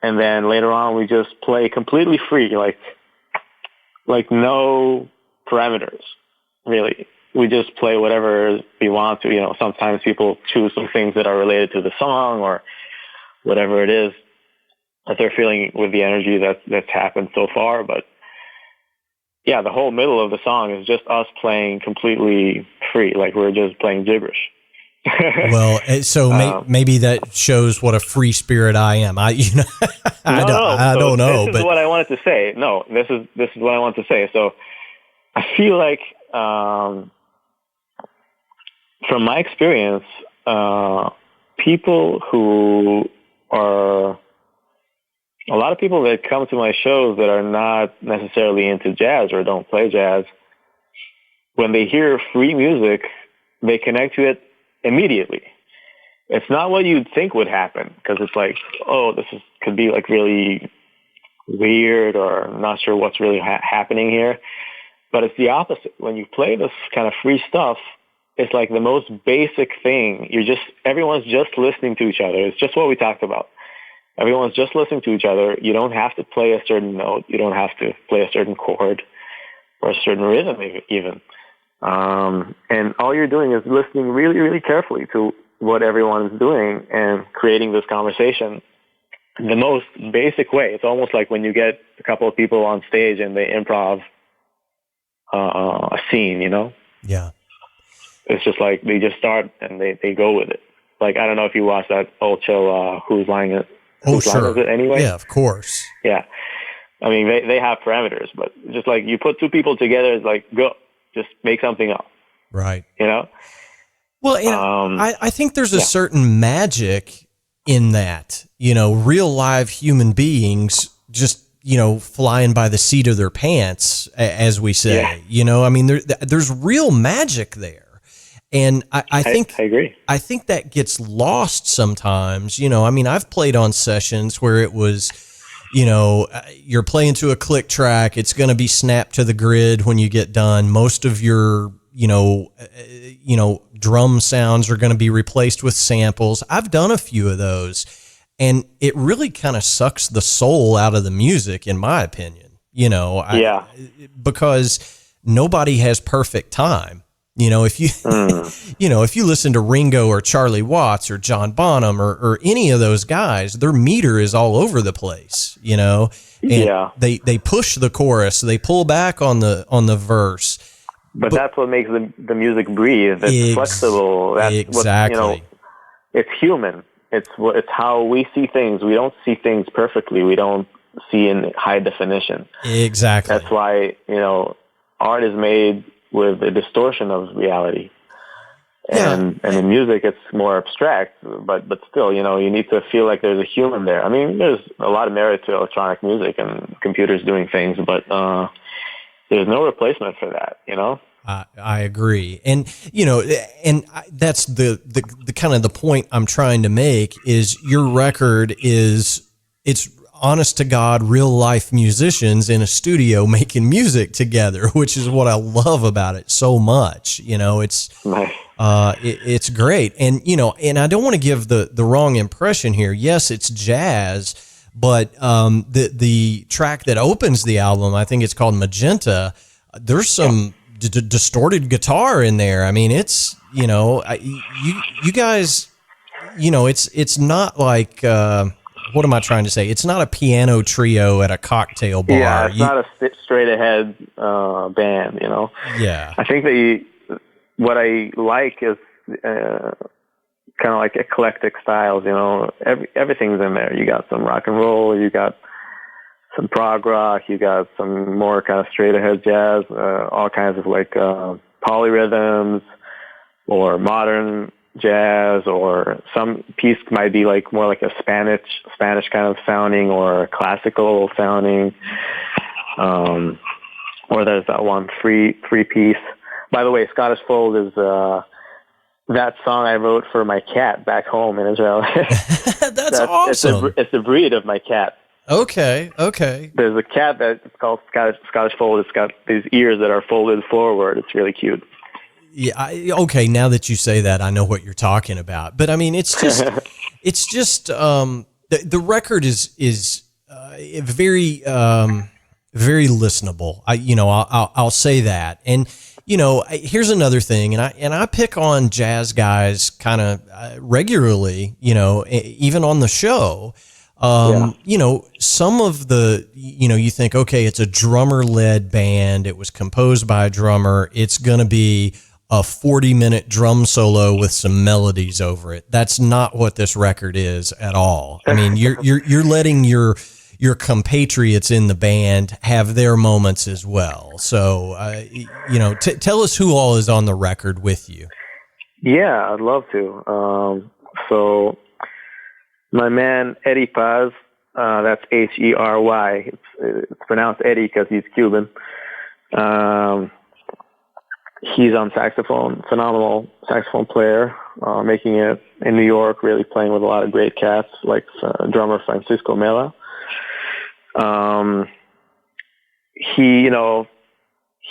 Speaker 2: and then later on we just play completely free, like no parameters, really. We just play whatever we want to. You know, sometimes people choose some things that are related to the song or whatever it is that they're feeling with the energy that's happened so far. But yeah, the whole middle of the song is just us playing completely free, like we're just playing gibberish.
Speaker 1: Well, so maybe that shows what a free spirit I am. I don't know.
Speaker 2: This is what I wanted to say. No, this is what I want to say. So I feel like, from my experience, people who are a lot of people that come to my shows that are not necessarily into jazz or don't play jazz, when they hear free music, they connect to it immediately. It's not what you'd think would happen, because it's like, oh, could be like really weird, or I'm not sure what's really happening here. But it's the opposite. When you play this kind of free stuff, it's like the most basic thing. Everyone's just listening to each other. It's just what we talked about. Everyone's just listening to each other. You don't have to play a certain note. You don't have to play a certain chord or a certain rhythm even. And all you're doing is listening really, really carefully to what everyone's doing and creating this conversation in the most basic way. It's almost like when you get a couple of people on stage and they improv a scene, you know?
Speaker 1: Yeah.
Speaker 2: It's just like they just start and they go with it. Like, I don't know if you watched that old show, Whose Line Is It Anyway?
Speaker 1: Yeah, of course.
Speaker 2: Yeah. I mean, they have parameters, but just like you put two people together, it's like, go, just make something up.
Speaker 1: Right.
Speaker 2: You know?
Speaker 1: Well, and I think there's a certain magic in that, real live human beings just, flying by the seat of their pants, as we say. I mean, there's real magic there. And I think
Speaker 2: I agree.
Speaker 1: I think that gets lost sometimes. I mean, I've played on sessions where it was, you're playing to a click track. It's going to be snapped to the grid when you get done. Most of your, drum sounds are going to be replaced with samples. I've done a few of those, and it really kind of sucks the soul out of the music, in my opinion. Because nobody has perfect time. If you, if you listen to Ringo or Charlie Watts or John Bonham or any of those guys, their meter is all over the place, and they push the chorus, they pull back on the verse.
Speaker 2: But that's what makes the music breathe. It's flexible. That's
Speaker 1: exactly.
Speaker 2: What, it's human. It's how we see things. We don't see things perfectly. We don't see in high definition.
Speaker 1: Exactly.
Speaker 2: That's why, art is made with a distortion of reality. And in music, it's more abstract, but still, you need to feel like there's a human there. I mean, there's a lot of merit to electronic music and computers doing things, but there's no replacement for that,
Speaker 1: I agree. And, that's the kind of the point I'm trying to make is your record it's honest to God, real life musicians in a studio making music together, which is what I love about it so much. It's
Speaker 2: nice.
Speaker 1: It's great. And, and I don't want to give the wrong impression here. Yes, it's jazz, but the track that opens the album, I think it's called Magenta. There's some distorted guitar in there. I mean, it's, you guys, it's not like, what am I trying to say? It's not a piano trio at a cocktail bar.
Speaker 2: Yeah, it's not a straight ahead band,
Speaker 1: Yeah.
Speaker 2: I think what I like is kind of like eclectic styles, everything's in there. You got some rock and roll, you got some prog rock, you got some more kind of straight ahead jazz, all kinds of like polyrhythms or modern jazz, or some piece might be like more like a Spanish kind of sounding or classical sounding. Or there's that one three piece. By the way, Scottish Fold is that song I wrote for my cat back home in Israel.
Speaker 1: That's awesome.
Speaker 2: It's the breed of my cat.
Speaker 1: Okay.
Speaker 2: There's a cat that's called Scottish Fold. It's got these ears that are folded forward. It's really cute.
Speaker 1: Yeah. Okay. Now that you say that, I know what you're talking about. But I mean, it's just, the record is very, very listenable. I'll say that. And here's another thing, and I pick on jazz guys kind of regularly. Even on the show. Some of the, you think, okay, it's a drummer-led band. It was composed by a drummer. It's going to be a 40-minute drum solo with some melodies over it. That's not what this record is at all. I mean, you're letting your compatriots in the band have their moments as well. So, tell us who all is on the record with you.
Speaker 2: Yeah, I'd love to. So my man Eddie Paz, that's Hery. It's pronounced Eddie because he's Cuban. He's on saxophone, phenomenal saxophone player, making it in New York, really playing with a lot of great cats, like drummer Francisco Mela.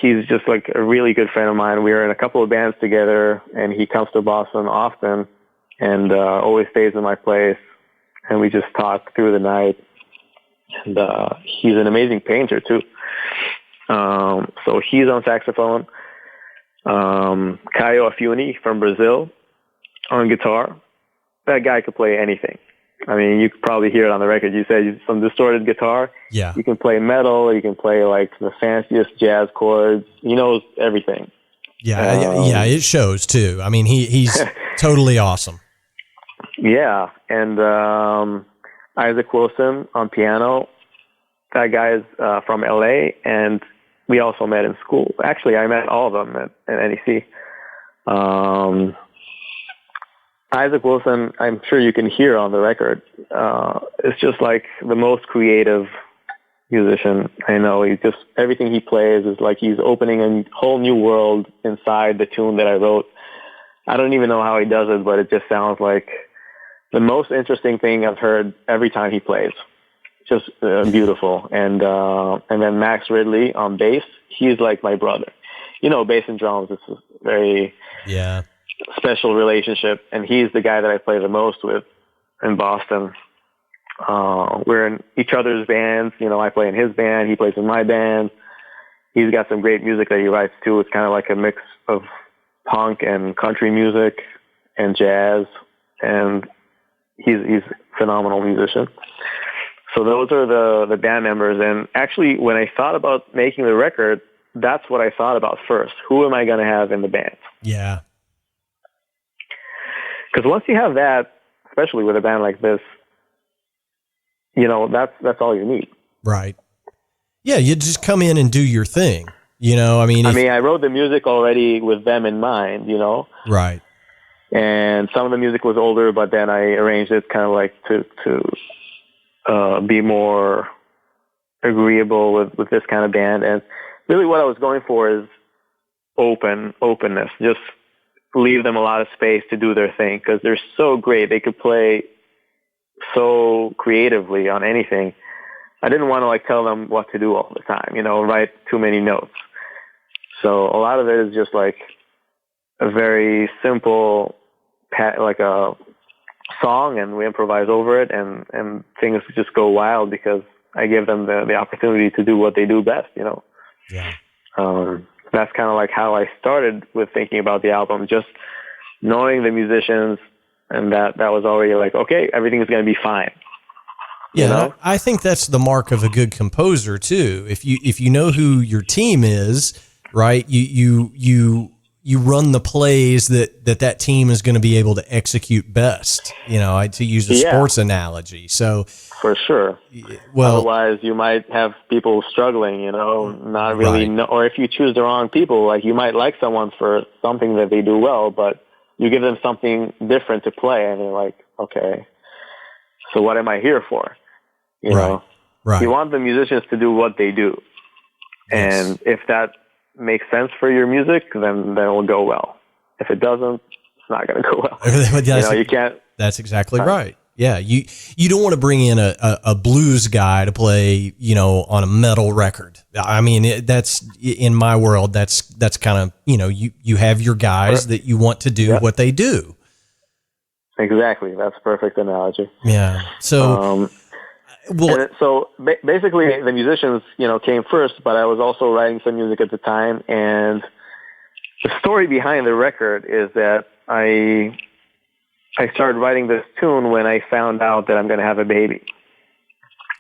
Speaker 2: He's just like a really good friend of mine. We were in a couple of bands together, and he comes to Boston often and always stays in my place. And we just talk through the night. And he's an amazing painter, too. So he's on saxophone. Caio Afuni from Brazil on guitar. That guy could play anything. I mean, you could probably hear it on the record. You said some distorted guitar.
Speaker 1: Yeah.
Speaker 2: You can play metal. You can play like the fanciest jazz chords. He knows everything.
Speaker 1: Yeah, it shows too. I mean, he's totally awesome.
Speaker 2: Yeah, and Isaac Wilson on piano. That guy is from LA, and we also met in school. Actually, I met all of them at NEC. Isaac Wilson, I'm sure you can hear on the record, is just like the most creative musician I know. He just, everything he plays is like he's opening a whole new world inside the tune that I wrote. I don't even know how he does it, but it just sounds like the most interesting thing I've heard every time he plays. Just beautiful. And then Max Ridley on bass, he's like my brother. You know, bass and drums is a very special relationship, and he's the guy that I play the most with in Boston. We're in each other's bands. You know, I play in his band, he plays in my band. He's got some great music that he writes too. It's kind of like a mix of punk and country music and jazz, and he's a phenomenal musician. So those are the band members. And actually, when I thought about making the record, that's what I thought about first. Who am I going to have in the band?
Speaker 1: Yeah.
Speaker 2: Because once you have that, especially with a band like this, you know, that's all you need.
Speaker 1: Right. Yeah, you just come in and do your thing. You know, I mean,
Speaker 2: I wrote the music already with them in mind, you know?
Speaker 1: Right.
Speaker 2: And some of the music was older, but then I arranged it kind of like to be more agreeable with this kind of band. And really what I was going for is openness. Just leave them a lot of space to do their thing, because they're so great. They could play so creatively on anything. I didn't want to like tell them what to do all the time, you know, write too many notes. So a lot of it is just like a very simple, like a song, and we improvise over it, and things just go wild because I give them the opportunity to do what they do best, you know.
Speaker 1: Yeah.
Speaker 2: That's kind of like how I started with thinking about the album, just knowing the musicians, and that was already like, okay, everything's going to be fine.
Speaker 1: Yeah,
Speaker 2: you know? I
Speaker 1: think that's the mark of a good composer too. If you know who your team is, right? You run the plays that team is going to be able to execute best. You know, to use a sports analogy. So
Speaker 2: for sure.
Speaker 1: Well,
Speaker 2: otherwise you might have people struggling, you know, not really know, or if you choose the wrong people, like you might like someone for something that they do well, but you give them something different to play, and you're like, okay, so what am I here for? You know, you want the musicians to do what they do. Yes. And if that makes sense for your music, then it will go well. If it doesn't, it's not going to go well. You know, you can't.
Speaker 1: That's exactly right. Yeah. You don't want to bring in a blues guy to play, you know, on a metal record. I mean, that's in my world, that's kind of, you know, you have your guys that you want to do what they do.
Speaker 2: Exactly. That's a perfect analogy.
Speaker 1: Yeah. So,
Speaker 2: basically the musicians, you know, came first, but I was also writing some music at the time. And the story behind the record is that I started writing this tune when I found out that I'm going to have a baby.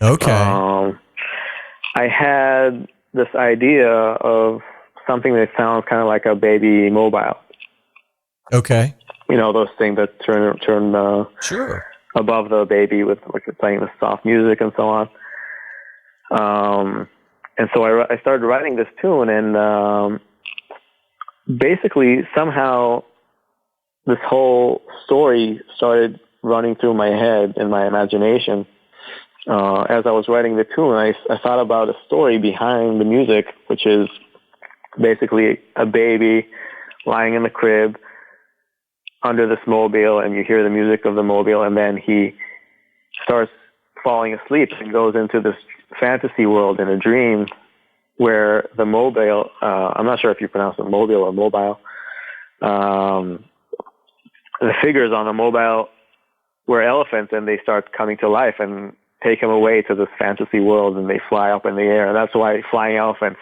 Speaker 1: Okay.
Speaker 2: I had this idea of something that sounds kind of like a baby mobile. Okay. You know, those things that turn
Speaker 1: sure.
Speaker 2: above the baby with like playing the soft music and so on. And so I started writing this tune, and basically somehow this whole story started running through my head and my imagination. As I was writing the tune, I thought about a story behind the music, which is basically a baby lying in the crib under this mobile, and you hear the music of the mobile, and then he starts falling asleep and goes into this fantasy world in a dream where the mobile, I'm not sure if you pronounce it mobile or mobile, the figures on the mobile were elephants, and they start coming to life and take him away to this fantasy world, and they fly up in the air. And that's why flying elephants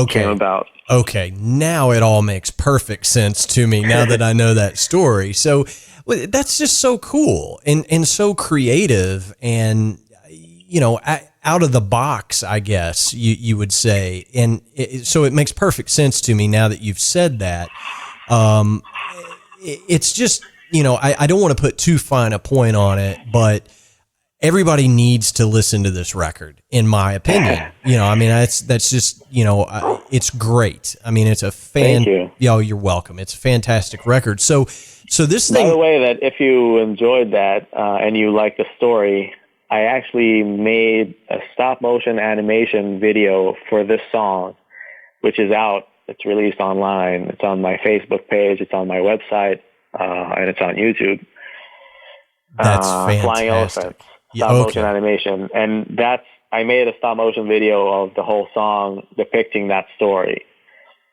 Speaker 2: came about.
Speaker 1: Okay, now it all makes perfect sense to me now that I know that story. So that's just so cool and so creative, and you know, out of the box, I guess you would say. And so it makes perfect sense to me now that you've said that. It's just, you know, I don't want to put too fine a point on it, but everybody needs to listen to this record, in my opinion. You know, I mean, that's just, you know, it's great. I mean, it's a
Speaker 2: Thank you.
Speaker 1: Yo, you're welcome. It's a fantastic record. So So this
Speaker 2: By the
Speaker 1: thing,
Speaker 2: way, that if you enjoyed that and you like the story, I actually made a stop motion animation video for this song, which is out. It's released online. It's on my Facebook page. It's on my website, and it's on YouTube.
Speaker 1: that's fantastic.
Speaker 2: Flying Elephants, stop motion animation. And I made a stop motion video of the whole song depicting that story.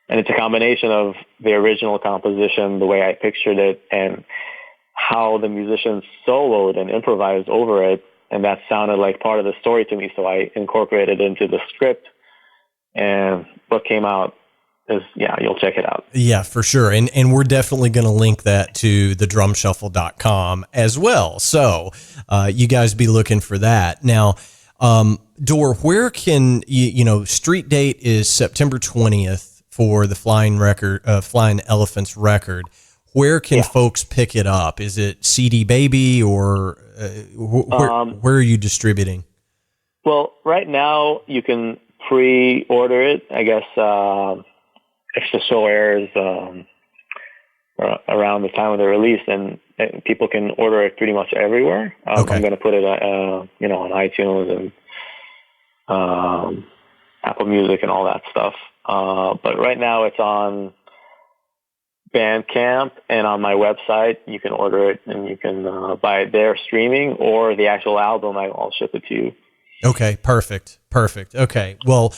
Speaker 2: And it's a combination of the original composition, the way I pictured it, and how the musicians soloed and improvised over it. And that sounded like part of the story to me. So I incorporated it into the script, and what came out is, you'll check it out.
Speaker 1: Yeah, for sure. And we're definitely going to link that to thedrumshuffle.com as well. So you guys be looking for that. Now, Dor, where can street date is September 20th for the Flying Elephants record. Where can folks pick it up? Is it CD Baby or where are you distributing?
Speaker 2: Well, right now you can pre-order it. I guess if the show airs around the time of the release, then people can order it pretty much everywhere. I'm going to put it, on iTunes and Apple Music and all that stuff. But right now it's on Bandcamp and on my website. You can order it and you can buy it there streaming, or the actual album, I'll ship it to you.
Speaker 1: Okay, perfect. Okay, well,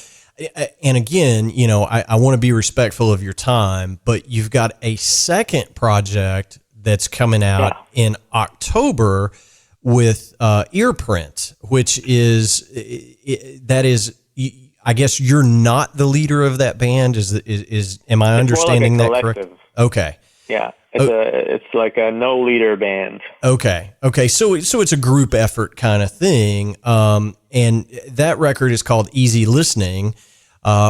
Speaker 1: and again, I want to be respectful of your time, but you've got a second project that's coming out in October with Earprint, which is I guess you're not the leader of that band. Am I understanding that correct? Okay.
Speaker 2: Yeah. It's like a no leader band.
Speaker 1: Okay. So it's a group effort kind of thing. And that record is called Easy Listening,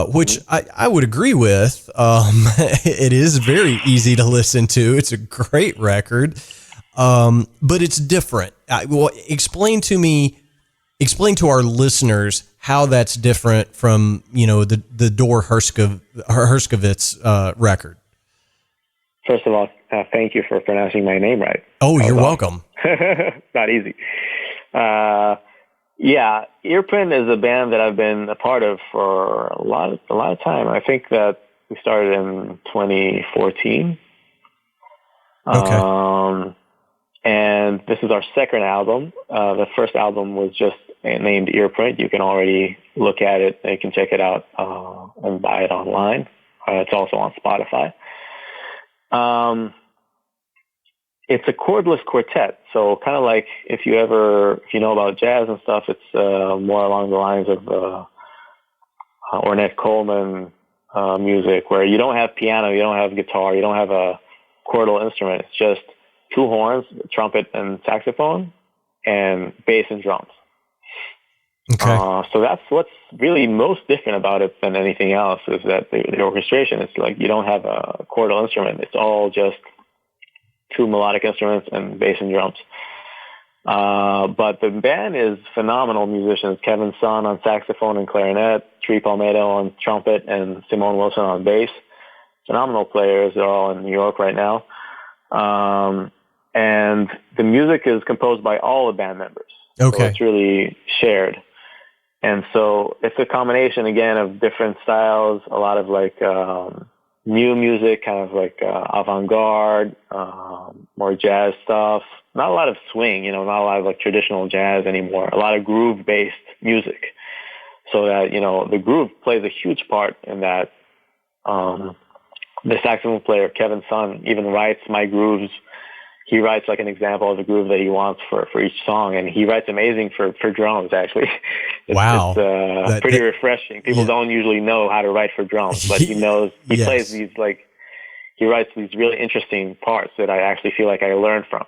Speaker 1: which I would agree with. It is very easy to listen to. It's a great record. But it's different. Explain to our listeners how that's different from, the Dor Herskovits record.
Speaker 2: First of all, thank you for pronouncing my name right.
Speaker 1: Oh, you're welcome.
Speaker 2: Not easy. Earprint is a band that I've been a part of for a lot of time. I think that we started in 2014.
Speaker 1: Okay.
Speaker 2: And this is our second album. The first album was just named Earprint. You can already look at it and you can check it out and buy it online. It's also on Spotify. It's a chordless quartet. So kind of like if you know about jazz and stuff, it's more along the lines of Ornette Coleman music, where you don't have piano, you don't have guitar, you don't have a chordal instrument. It's just two horns, trumpet and saxophone, and bass and drums.
Speaker 1: Okay.
Speaker 2: So that's what's really most different about it than anything else, is that the orchestration, it's like you don't have a chordal instrument. It's all just two melodic instruments and bass and drums. But the band is phenomenal musicians. Kevin Sun on saxophone and clarinet, Tree Palmetto on trumpet, and Simone Wilson on bass. Phenomenal players. They're all in New York right now. And the music is composed by all the band members.
Speaker 1: Okay.
Speaker 2: So it's really shared. And so it's a combination, again, of different styles, a lot of like new music, kind of like avant-garde, more jazz stuff. Not a lot of swing, not a lot of like traditional jazz anymore. A lot of groove-based music. So that, the groove plays a huge part in that. The saxophone player, Kevin Sun, even writes my grooves. He writes like an example of the groove that he wants for each song, and he writes amazing for drums, actually.
Speaker 1: Wow.
Speaker 2: It's pretty refreshing. People don't usually know how to write for drums, but he knows. He plays these, he writes these really interesting parts that I actually feel like I learned from,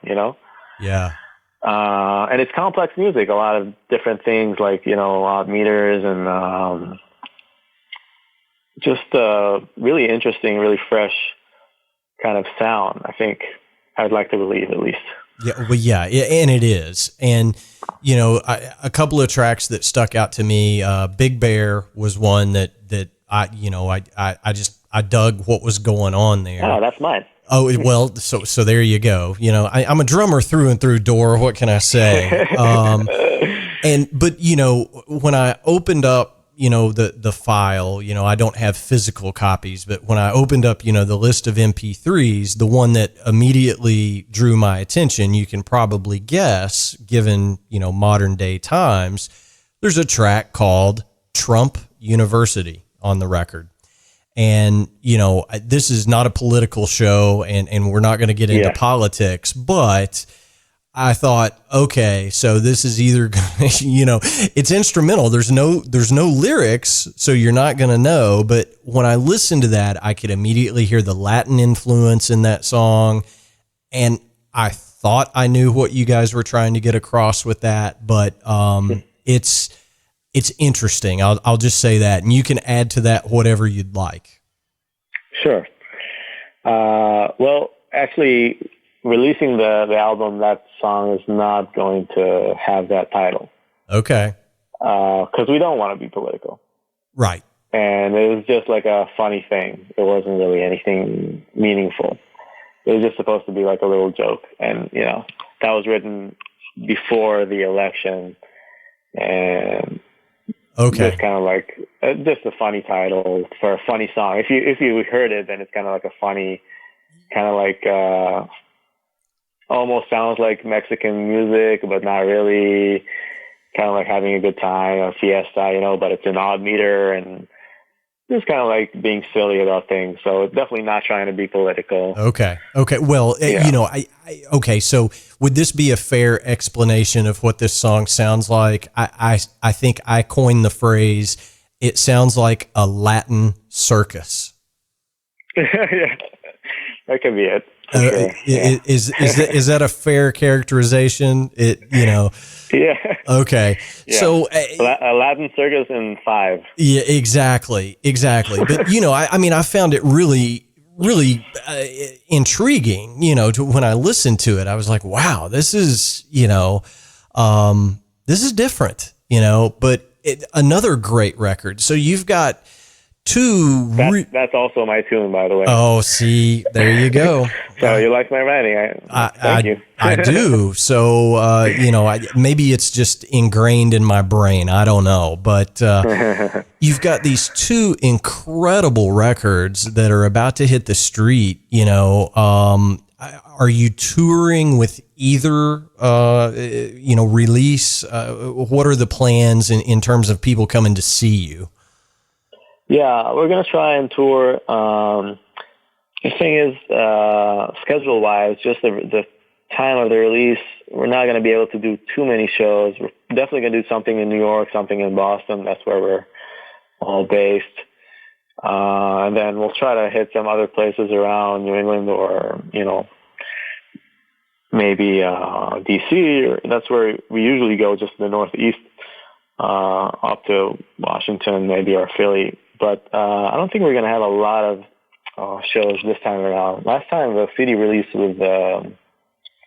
Speaker 1: Yeah.
Speaker 2: And it's complex music, a lot of different things like, odd meters and just really interesting, really fresh kind of sound, I think. I'd like to believe, at least.
Speaker 1: Yeah, well, yeah, and it is. And, a couple of tracks that stuck out to me, Big Bear was one that I dug what was going on there.
Speaker 2: Oh, that's mine.
Speaker 1: Oh, well, so there you go. You know, I'm a drummer through and through, Dor. What can I say? But you know, when I opened up, you know, the file, you know, I don't have physical copies, but when I opened up, you know, the list of MP3s, the one that immediately drew my attention, you can probably guess, given, you know, modern day times, there's a track called Trump University on the record. And, you know, this is not a political show, and we're not going to get into politics, but I thought, okay, so this is either, you know, it's instrumental. There's no lyrics, so you're not going to know. But when I listened to that, I could immediately hear the Latin influence in that song. And I thought I knew what you guys were trying to get across with that, but it's interesting. I'll just say that, and you can add to that whatever you'd like.
Speaker 2: Sure. Well, actually, releasing the album, that song is not going to have that title.
Speaker 1: Okay.
Speaker 2: Because we don't want to be political.
Speaker 1: Right.
Speaker 2: And it was just like a funny thing. It wasn't really anything meaningful. It was just supposed to be like a little joke. And, you know, that was written before the election. And
Speaker 1: okay,
Speaker 2: just kind of like just a funny title for a funny song. If you heard it, then it's kind of like a funny, kind of like almost sounds like Mexican music, but not really. Kind of like having a good time, a fiesta, you know. But it's an odd meter, and just kind of like being silly about things. So definitely not trying to be political.
Speaker 1: Okay. Well, you know, okay. So would this be a fair explanation of what this song sounds like? I think I coined the phrase, it sounds like a Latin circus.
Speaker 2: Yeah, that could be it. Sure.
Speaker 1: Is that a fair characterization? You know.
Speaker 2: Yeah.
Speaker 1: Okay. Yeah. So
Speaker 2: a Latin circus in 5.
Speaker 1: Yeah, exactly. But you know, I mean, I found it really intriguing. You know, when I listened to it, I was like, wow, this is, you know, this is different. You know, but another great record. So you've got two.
Speaker 2: That's also my tune, by the way.
Speaker 1: Oh, see, there you go.
Speaker 2: So you like my writing? Thank you.
Speaker 1: I do. So you know, maybe it's just ingrained in my brain. I don't know, but you've got these two incredible records that are about to hit the street. You know, are you touring with either? You know, release. What are the plans in terms of people coming to see you?
Speaker 2: Yeah, we're going to try and tour. The thing is, schedule-wise, just the time of the release, we're not going to be able to do too many shows. We're definitely going to do something in New York, something in Boston. That's where we're all based. And then we'll try to hit some other places around New England or, you know, maybe D.C. Or that's where we usually go, just the Northeast, up to Washington, maybe, or Philly. But I don't think we're going to have a lot of shows this time around. Last time the CD release with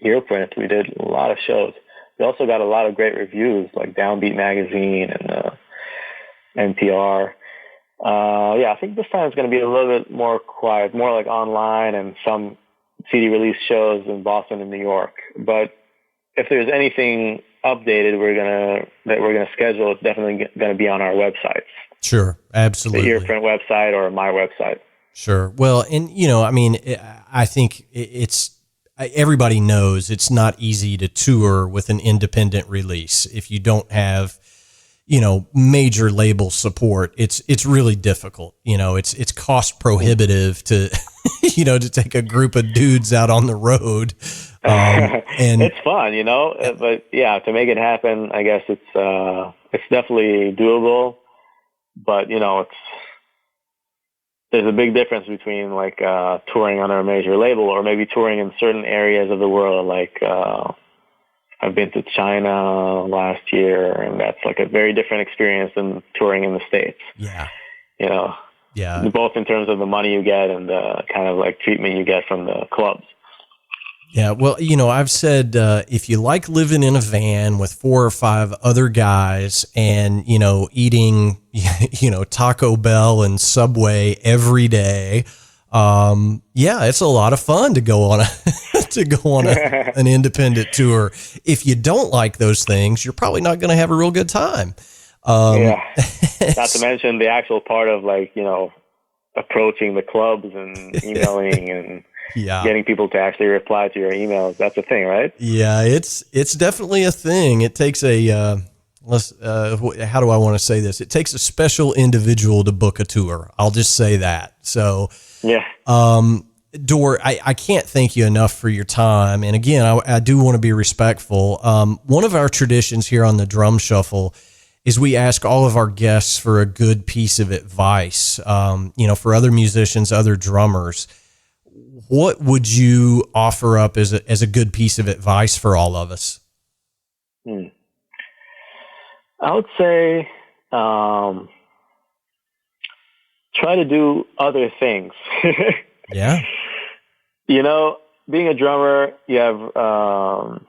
Speaker 2: Earprint, we did a lot of shows. We also got a lot of great reviews, like Downbeat Magazine and NPR. Yeah, I think this time it's going to be a little bit more quiet, more like online and some CD release shows in Boston and New York. But if there's anything updated that we're gonna schedule, it's definitely going to be on our websites. Sure, absolutely. The Earprint website or my website.
Speaker 1: Sure. Well, and you know, I mean, I think everybody knows it's not easy to tour with an independent release if you don't have, you know, major label support. It's really difficult. You know, it's cost prohibitive to, you know, to take a group of dudes out on the road. And
Speaker 2: it's fun, you know, but yeah, to make it happen, I guess it's definitely doable. But you know, there's a big difference between like touring under a major label or maybe touring in certain areas of the world. Like I've been to China last year, and that's like a very different experience than touring in the States.
Speaker 1: Yeah,
Speaker 2: you know,
Speaker 1: yeah,
Speaker 2: both in terms of the money you get and the kind of like treatment you get from the clubs.
Speaker 1: Yeah, well, you know, I've said if you like living in a van with 4 or 5 other guys and, you know, eating, you know, Taco Bell and Subway every day, Yeah, it's a lot of fun to go on an independent tour. If you don't like those things, you're probably not going to have a real good time.
Speaker 2: Yeah. Not to mention the actual part of approaching the clubs and emailing and
Speaker 1: yeah,
Speaker 2: getting people to actually reply to your emails. That's a thing, right?
Speaker 1: yeah, it's definitely a thing. It takes how do I want to say this? It takes a special individual to book a tour. I'll just say that. So,
Speaker 2: yeah.
Speaker 1: Dor, I can't thank you enough for your time. And again, I do want to be respectful. One of our traditions here on the Drum Shuffle is we ask all of our guests for a good piece of advice, for other musicians, other drummers. What would you offer up as a good piece of advice for all of us?
Speaker 2: I would say try to do other things.
Speaker 1: Yeah.
Speaker 2: Being a drummer, you have a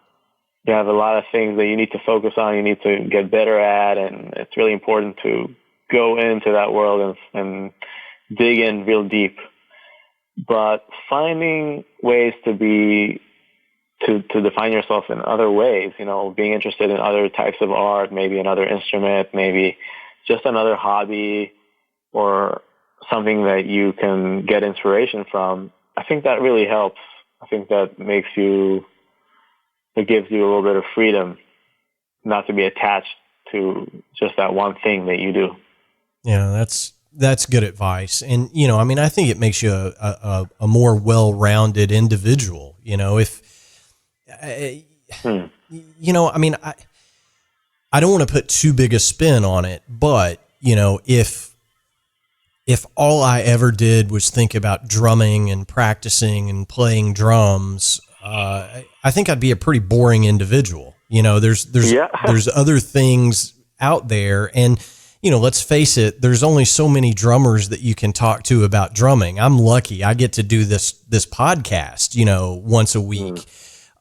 Speaker 2: lot of things that you need to focus on, you need to get better at, and it's really important to go into that world and dig in real deep. But finding ways to define yourself in other ways, being interested in other types of art, maybe another instrument, maybe just another hobby or something that you can get inspiration from, I think that really helps. I think that it gives you a little bit of freedom not to be attached to just that one thing that you do.
Speaker 1: Yeah, that's good advice. And, I think it makes you a more well-rounded individual, I don't want to put too big a spin on it, but, if all I ever did was think about drumming and practicing and playing drums, I think I'd be a pretty boring individual. There's other things out there, and let's face it, there's only so many drummers that you can talk to about drumming. I'm lucky I get to do this podcast, once a week.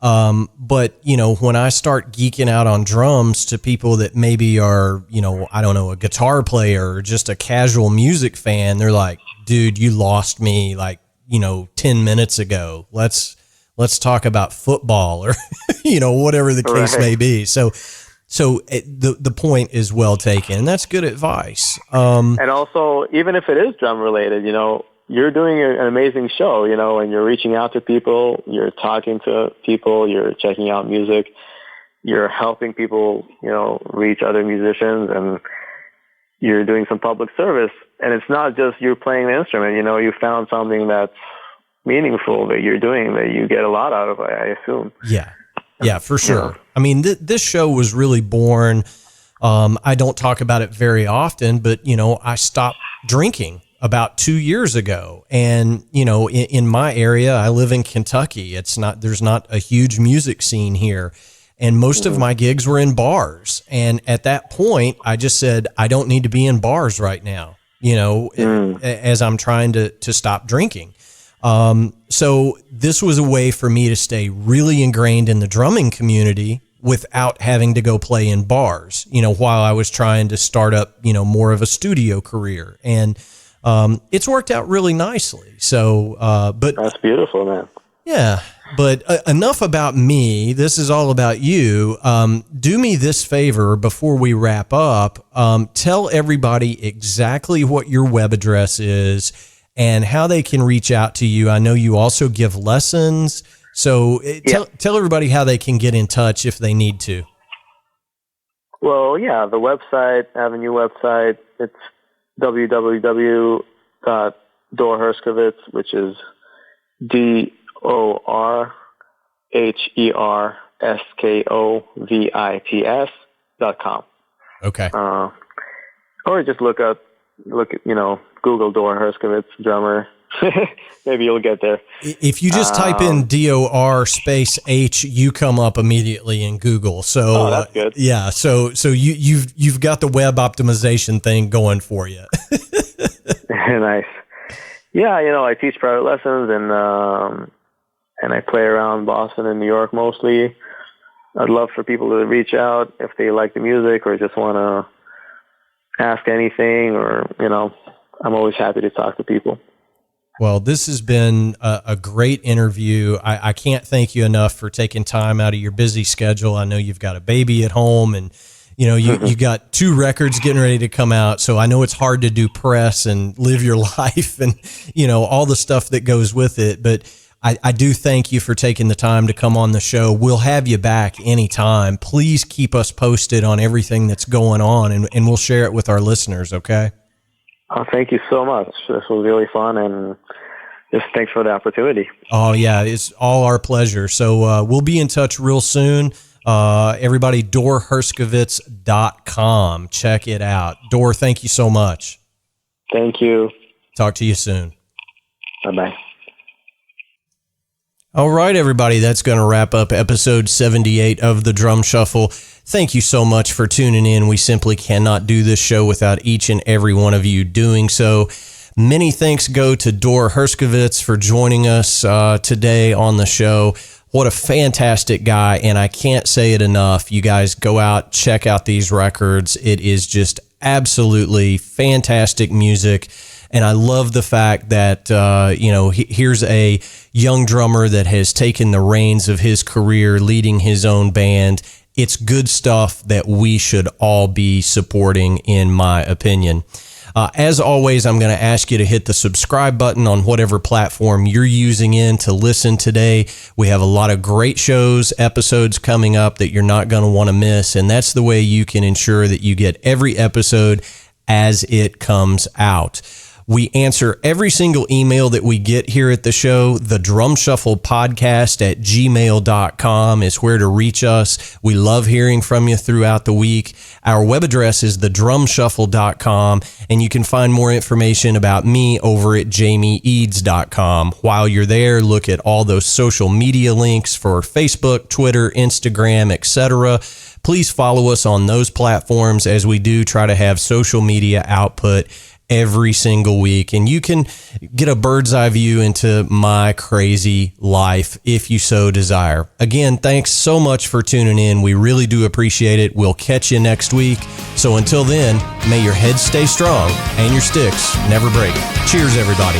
Speaker 1: But when I start geeking out on drums to people that maybe are, I don't know, a guitar player or just a casual music fan, they're like, dude, you lost me 10 minutes ago. Let's talk about football or, whatever the case may be. So the point is well taken, and that's good advice.
Speaker 2: And also, even if it is drum related, you're doing an amazing show, and you're reaching out to people, you're talking to people, you're checking out music, you're helping people, reach other musicians, and you're doing some public service. And it's not just you playing the instrument, you found something that's meaningful that you're doing that you get a lot out of, I assume.
Speaker 1: Yeah, for sure. I mean, this show was really born. I don't talk about it very often, but, I stopped drinking about 2 years ago. And, in my area, I live in Kentucky. There's not a huge music scene here. And most of my gigs were in bars. And at that point, I just said, I don't need to be in bars right now, as I'm trying to stop drinking. So this was a way for me to stay really ingrained in the drumming community without having to go play in bars, while I was trying to start up, more of a studio career. And it's worked out really nicely. So, but
Speaker 2: that's beautiful, man.
Speaker 1: Yeah. But enough about me. This is all about you. Do me this favor before we wrap up. Tell everybody exactly what your web address is and how they can reach out to you. I know you also give lessons. So tell everybody how they can get in touch if they need to.
Speaker 2: Well, yeah, the website, I have a new website. It's www.dorherskovits, which is DorHerskovits.com.
Speaker 1: Okay.
Speaker 2: Or just look at Google Dor Herskovits drummer. Maybe you'll get there.
Speaker 1: If you just type in DOR space H, you come up immediately in Google. So
Speaker 2: that's good.
Speaker 1: Yeah. So you've got the web optimization thing going for you.
Speaker 2: Nice. Yeah. I teach private lessons and I play around Boston and New York mostly. I'd love for people to reach out if they like the music or just want to ask anything or, I'm always happy to talk to people.
Speaker 1: Well, this has been a great interview. I can't thank you enough for taking time out of your busy schedule. I know you've got a baby at home, and you got 2 records getting ready to come out. So I know it's hard to do press and live your life and, all the stuff that goes with it. But I do thank you for taking the time to come on the show. We'll have you back anytime. Please keep us posted on everything that's going on, and we'll share it with our listeners. Okay.
Speaker 2: Oh, thank you so much. This was really fun, and just thanks for the opportunity.
Speaker 1: Oh, yeah, it's all our pleasure. So we'll be in touch real soon. Everybody, dorherskovits.com. Check it out. Dor, thank you so much.
Speaker 2: Thank you.
Speaker 1: Talk to you soon.
Speaker 2: Bye-bye.
Speaker 1: All right, everybody, that's going to wrap up episode 78 of The Drum Shuffle. Thank you so much for tuning in. We simply cannot do this show without each and every one of you doing so. Many thanks go to Dor Herskovits for joining us today on the show. What a fantastic guy, and I can't say it enough. You guys go out, check out these records. It is just absolutely fantastic music. And I love the fact that, here's a young drummer that has taken the reins of his career, leading his own band. It's good stuff that we should all be supporting, in my opinion. As always, I'm going to ask you to hit the subscribe button on whatever platform you're using to listen today. We have a lot of great episodes coming up that you're not going to want to miss. And that's the way you can ensure that you get every episode as it comes out. We answer every single email that we get here at the show. The Drum Shuffle Podcast at gmail.com is where to reach us. We love hearing from you throughout the week. Our web address is thedrumshuffle.com, and you can find more information about me over at jamieeads.com. While you're there, look at all those social media links for Facebook, Twitter, Instagram, etc. Please follow us on those platforms, as we do try to have social media output every single week, and you can get a bird's eye view into my crazy life if you so desire. Again, thanks so much for tuning in. We really do appreciate it. We'll catch you next week. So until then, may your head stay strong and your sticks never break. Cheers, everybody.